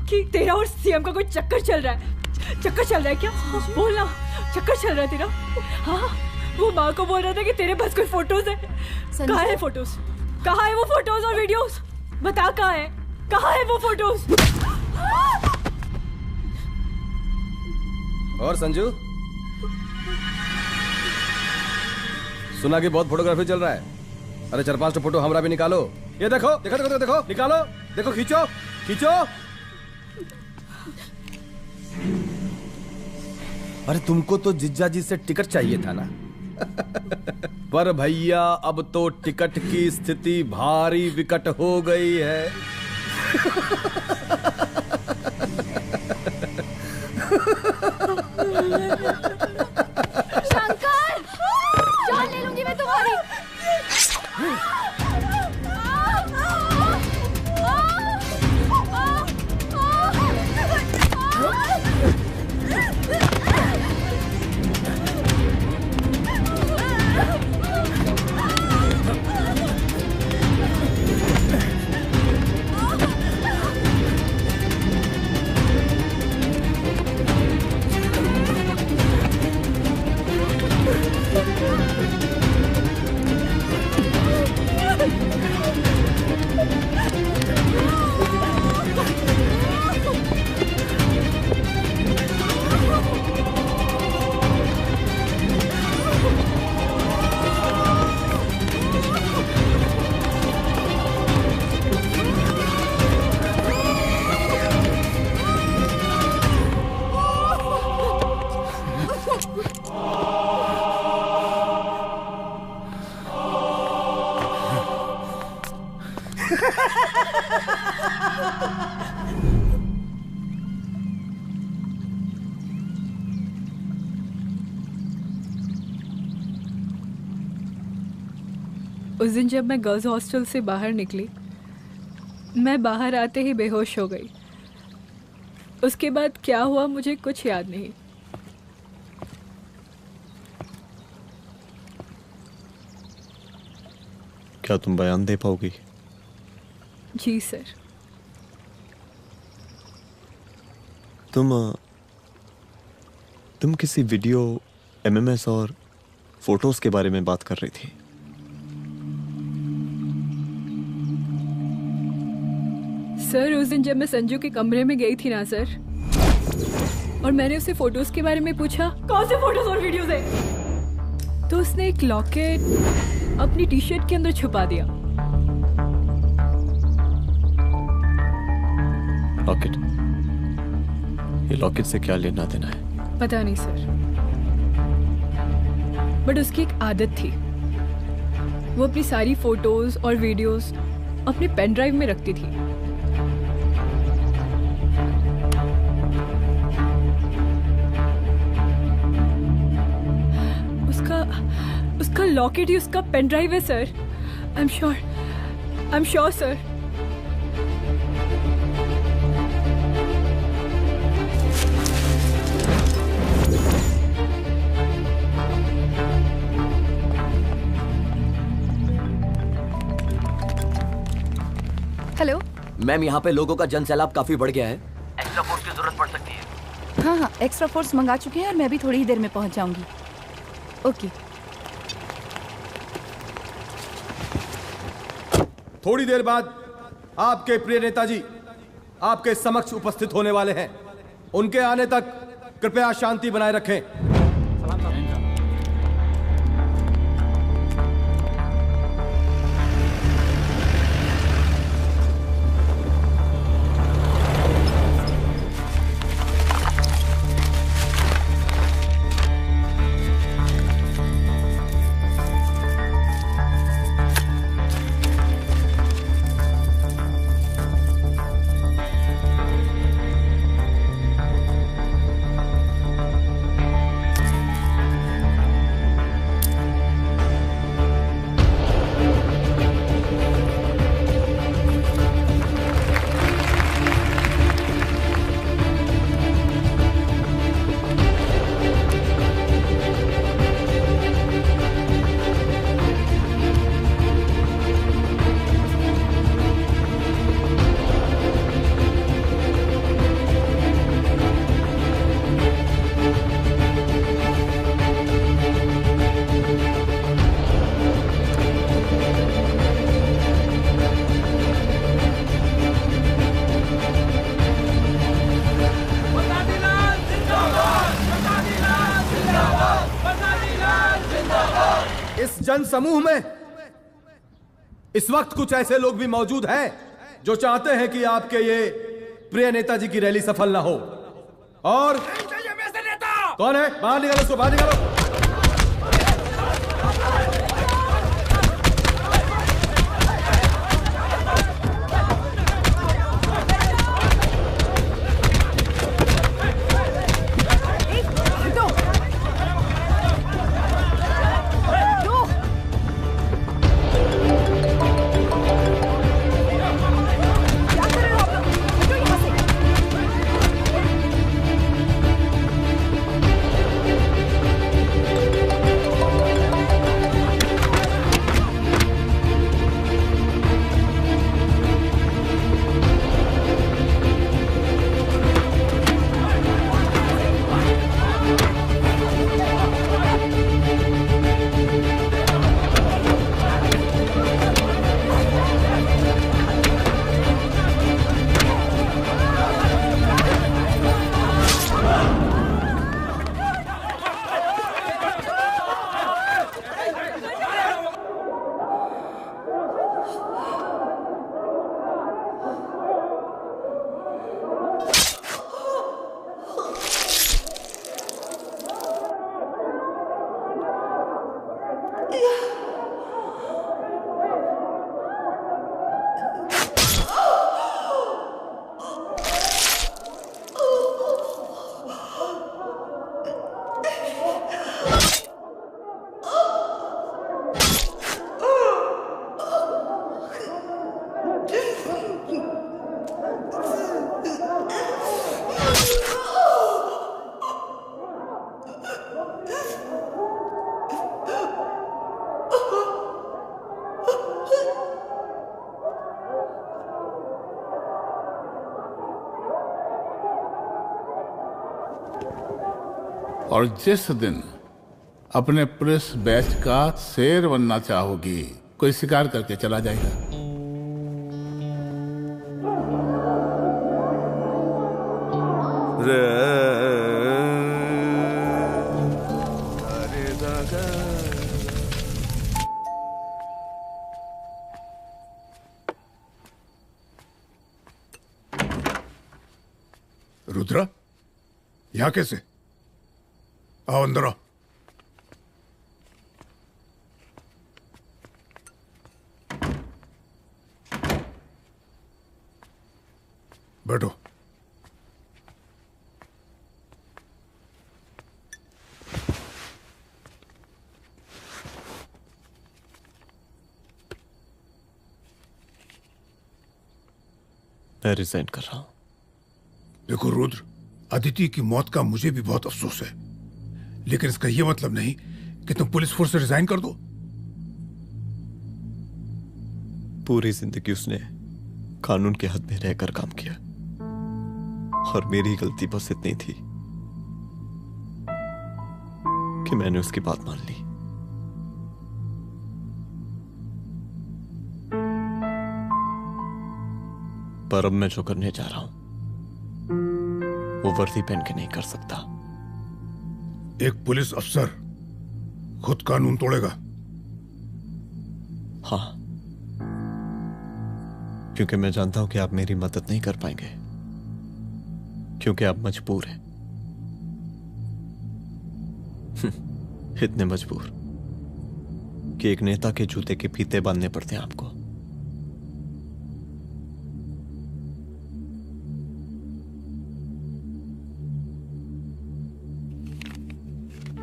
कि तेरा और सीएम का कोई चक्कर चल रहा है। चक्कर चल रहा है क्या? बोलना, चक्कर चल रहा है तेरा? हाँ, वो माँ को बोल रहा था कि तेरे पास कोई फोटोज है। कहाँ है फोटोज? कहाँ है वो फोटोज और वीडियोस? बता कहाँ है? कहाँ है वो फोटोज? और संजू, सुना कि बहुत फोटोग्राफी चल रहा है। अरे 4-5 तो फोटो हमरा भी निकालो। ये देखो देखो देखो देखो, निकालो, देखो, खींचो खींचो। अरे तुमको तो जिज्जा जी से टिकट चाहिए था ना। पर भैया अब तो टिकट की स्थिति भारी विकट हो गई है। शंकर, जान ले लूंगी मैं तुम्हारी। उस दिन जब मैं गर्ल्स हॉस्टल से बाहर निकली, मैं बाहर आते ही बेहोश हो गई। उसके बाद क्या हुआ मुझे कुछ याद नहीं। क्या तुम बयान दे पाओगी? जी सर। तुम किसी वीडियो, एमएमएस और फोटोज के बारे में बात कर रही थी। सर उस दिन जब मैं संजू के कमरे में गई थी ना सर, और मैंने उससे फोटोज के बारे में पूछा कौन से फोटोज और वीडियोज है, तो उसने एक लॉकेट अपनी टी शर्ट के अंदर छुपा दिया। लॉकेट? ये लॉकेट से क्या लेना देना है? पता नहीं सर, बट उसकी एक आदत थी, वो अपनी सारी फोटोज और वीडियोस अपने पेन ड्राइव में रखती थी। उसका लॉकेट ही उसका पेन ड्राइव है sir. I am sure sir. Hello ma'am, यहाँ पे लोगों का जनसैलाब काफी बढ़ गया है। एक्स्ट्रा फोर्स की जरूरत पड़ सकती है। हाँ हाँ, एक्स्ट्रा फोर्स मंगा चुके हैं और मैं भी थोड़ी ही देर में पहुंच जाऊंगी। ओके। थोड़ी देर बाद आपके प्रिय नेताजी आपके समक्ष उपस्थित होने वाले हैं। उनके आने तक कृपया शांति बनाए रखें। जन समूह में इस वक्त कुछ ऐसे लोग भी मौजूद हैं जो चाहते हैं कि आपके ये प्रिय नेताजी की रैली सफल ना हो। और कौन है? बाहर निकालो उसको, बाहर निकालो। और जिस दिन अपने पुलिस बैच का शेर बनना चाहोगी, कोई शिकार करके चला जाएगा। रुद्रा, यहाँ कैसे? आओ अंदर आओ। बैठो। मैं रिजाइन कर रहा हूं। देखो रुद्र, अदिति की मौत का मुझे भी बहुत अफसोस है, लेकिन इसका यह मतलब नहीं कि तुम पुलिस फोर्स से रिजाइन कर दो। पूरी जिंदगी उसने कानून के हद में रहकर काम किया और मेरी गलती बस इतनी थी कि मैंने उसकी बात मान ली। पर अब मैं जो करने जा रहा हूं वो वर्दी पहन के नहीं कर सकता। एक पुलिस अफसर खुद कानून तोड़ेगा? हाँ, क्योंकि मैं जानता हूं कि आप मेरी मदद नहीं कर पाएंगे, क्योंकि आप मजबूर हैं। इतने मजबूर कि एक नेता के जूते के फीते बांधने पड़ते हैं आपको।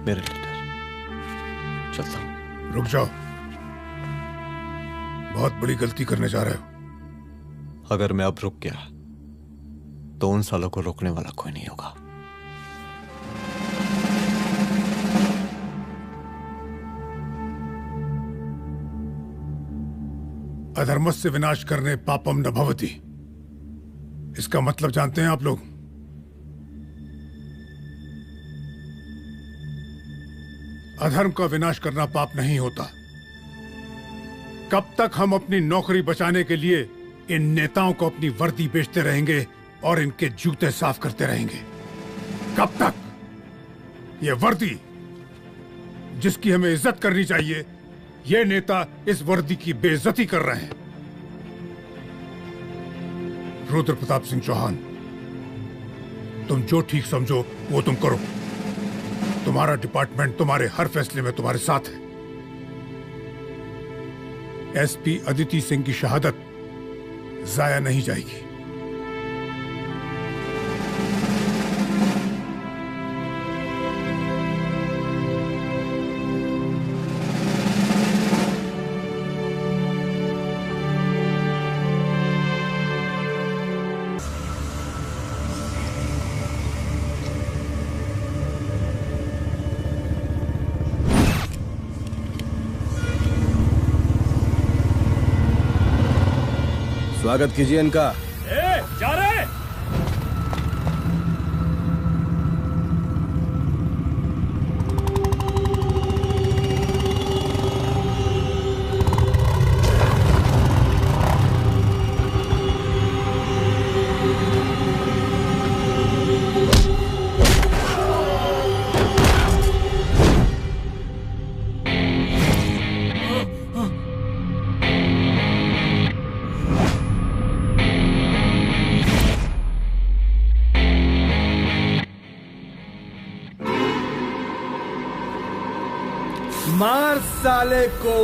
मेरे लीडर, चलता हूं। रुक जाओ, बहुत बड़ी गलती करने जा रहे हो। अगर मैं अब रुक गया तो उन सालों को रोकने वाला कोई नहीं होगा। अधर्मस्य विनाश करने पापम न भवति, इसका मतलब जानते हैं आप लोग? अधर्म का विनाश करना पाप नहीं होता। कब तक हम अपनी नौकरी बचाने के लिए इन नेताओं को अपनी वर्दी बेचते रहेंगे और इनके जूते साफ करते रहेंगे? कब तक? ये वर्दी जिसकी हमें इज्जत करनी चाहिए, ये नेता इस वर्दी की बेइज्जती कर रहे हैं। रुद्र प्रताप सिंह चौहान, तुम जो ठीक समझो वो तुम करो। तुम्हारा डिपार्टमेंट तुम्हारे हर फैसले में तुम्हारे साथ है। एसपी अदिति सिंह की शहादत जाया नहीं जाएगी। स्वागत कीजिए इनका। जा रहे। मार साले को।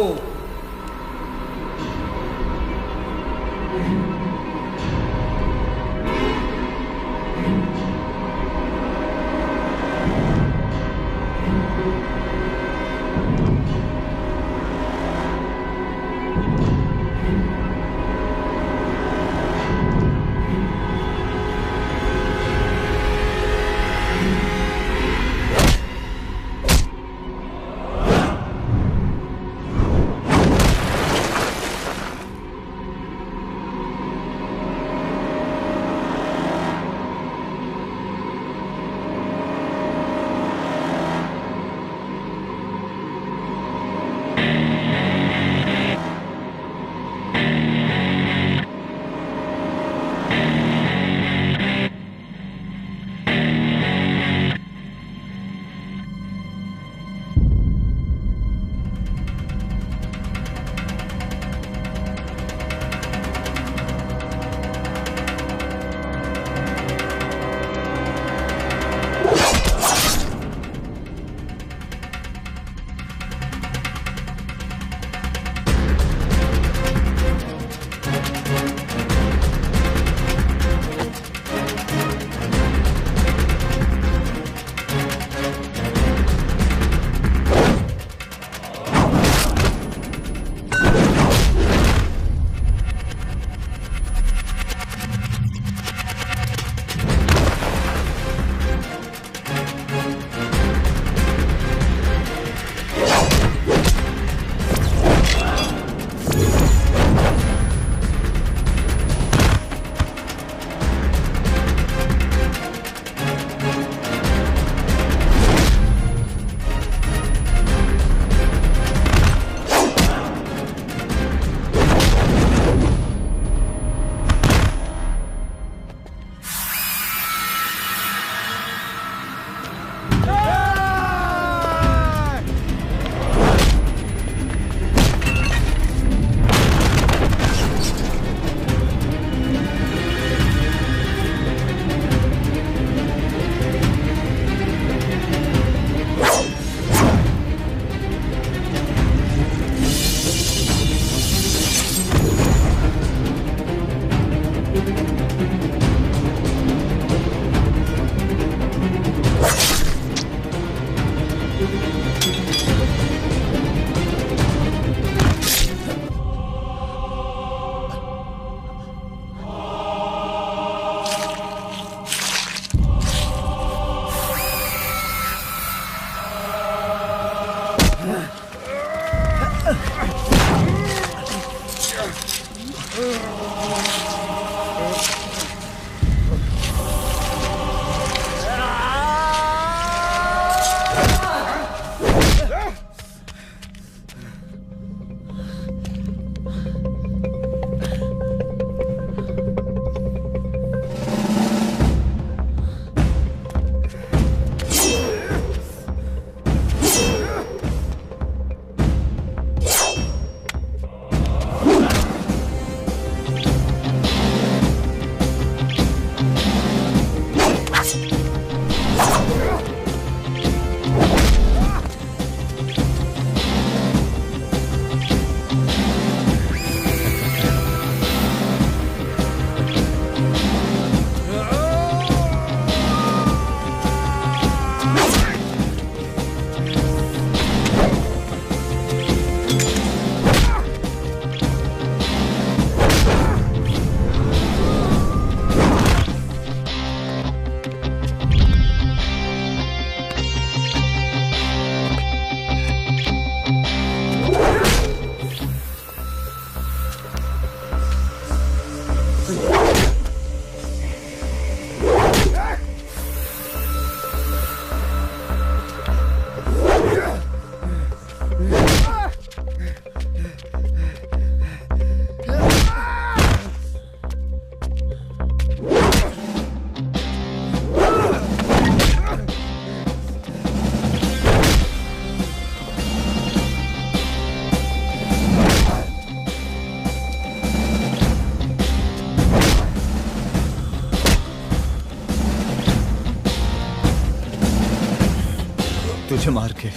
तुझे मार के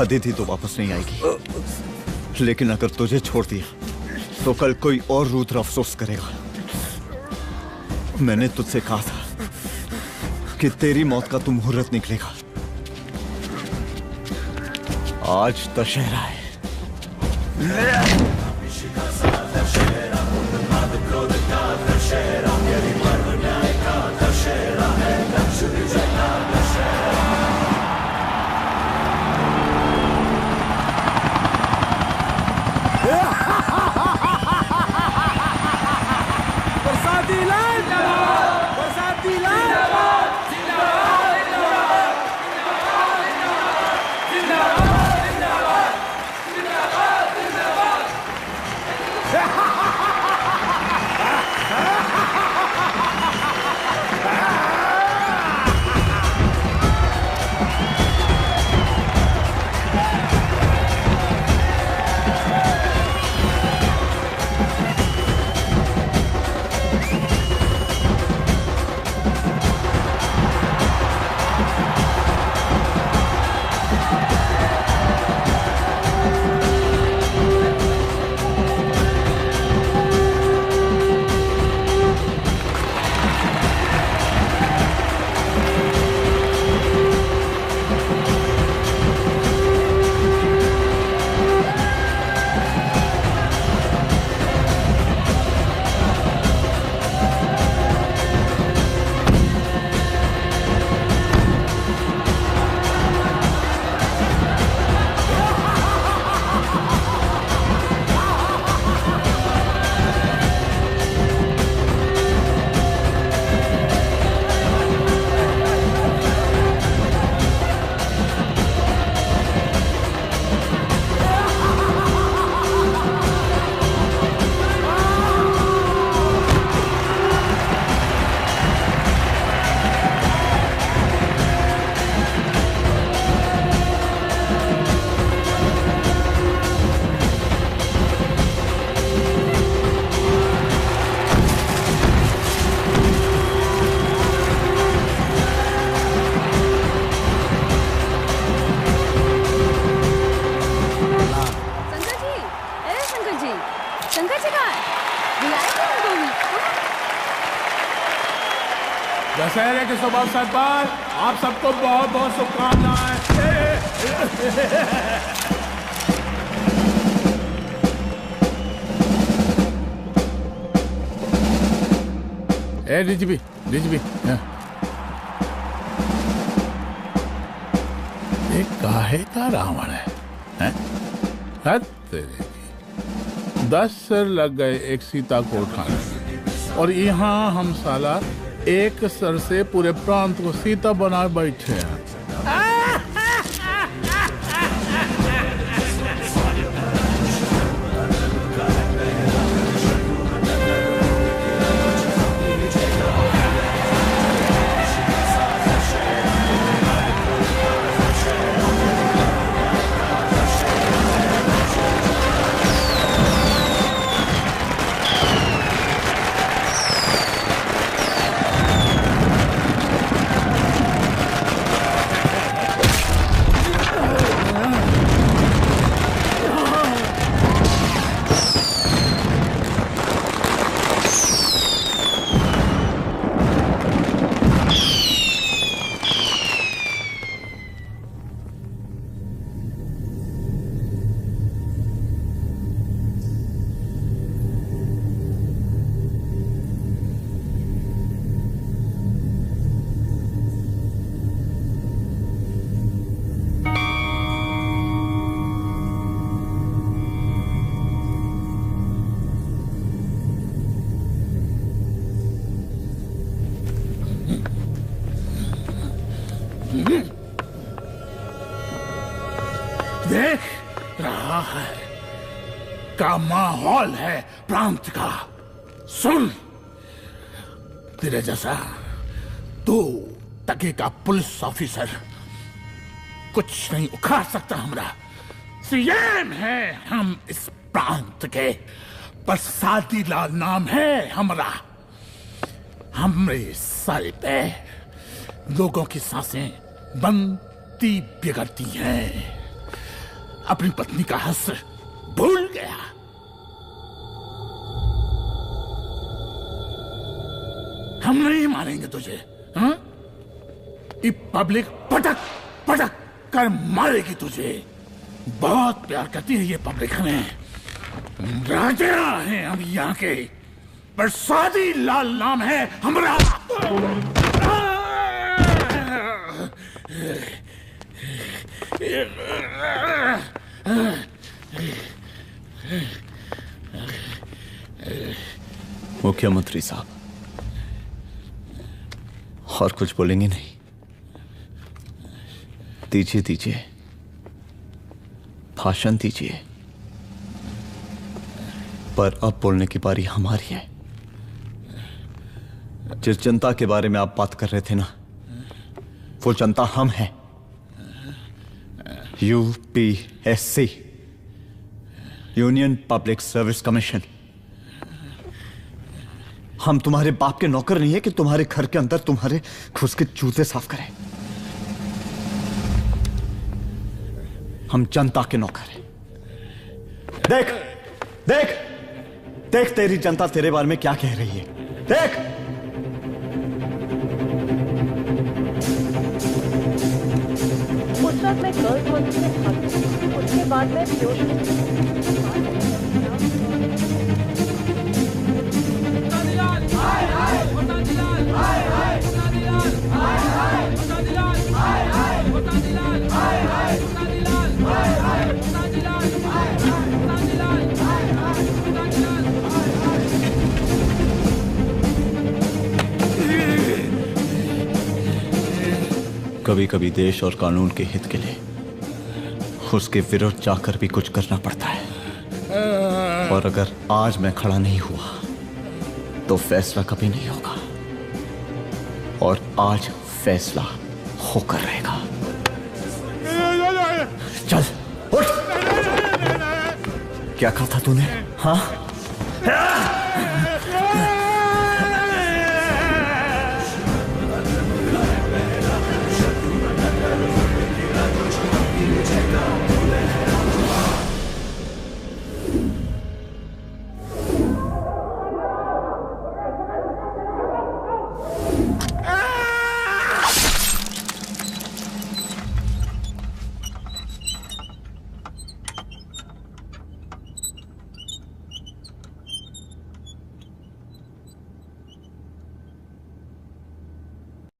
अदिति तो वापस नहीं आएगी, लेकिन अगर तुझे छोड़ दिया तो कल कोई और रुद्र अफसोस करेगा। मैंने तुझसे कहा था कि तेरी मौत का तू मुहूर्त निकलेगा। आज दशहरा है। दशहरे के शुभ अवसर पर आप सबको बहुत बहुत शुभकामनाएं। डीजीपी एक काहे का रावण है? हद तेरे की। 10 सर लग गए एक सीता को उठाने में। और यहाँ हम साला एक सर से पूरे प्रांत को सीता बनाए बैठे हैं। देख रहा है का माहौल है प्रांत का। सुन, तेरे जैसा तू टके का पुलिस ऑफिसर कुछ नहीं उखाड़ सकता। हमरा सीएम है हम इस प्रांत के, प्रसादी लाल नाम है हमरा। हमरे सर पे लोगों की सांसें बनती बिगड़ती हैं। अपनी पत्नी का हस भूल गया। हम नहीं मारेंगे तुझे। हाँ? ये पब्लिक पटक पटक कर मारेगी तुझे। बहुत प्यार करती है ये पब्लिक हमें। राजा हैं हम यहाँ के, प्रसादी लाल नाम है हमारा। मुख्यमंत्री साहब, और कुछ बोलेंगे नहीं? दीजिए दीजिए, भाषण दीजिए। पर अब बोलने की बारी हमारी है। जिस जनता के बारे में आप बात कर रहे थे ना, वो जनता हम हैं। UPSC, union public service commission. हम तुम्हारे बाप के नौकर नहीं है कि तुम्हारे घर के अंदर तुम्हारे घुस के जूते साफ करें। हम जनता के नौकर हैं। देख देख देख, तेरी जनता तेरे बारे में क्या कह रही है। देख, उस वक्त मैं गर्ल्स हॉस्टल में भागी, उसके बाद मैं कभी कभी देश और कानून के हित के लिए उसके विरुद्ध जाकर भी कुछ करना पड़ता है। और अगर आज मैं खड़ा नहीं हुआ तो फैसला कभी नहीं होगा, और आज फैसला होकर रहेगा। चल उठ। क्या कहा था तूने? हाँ,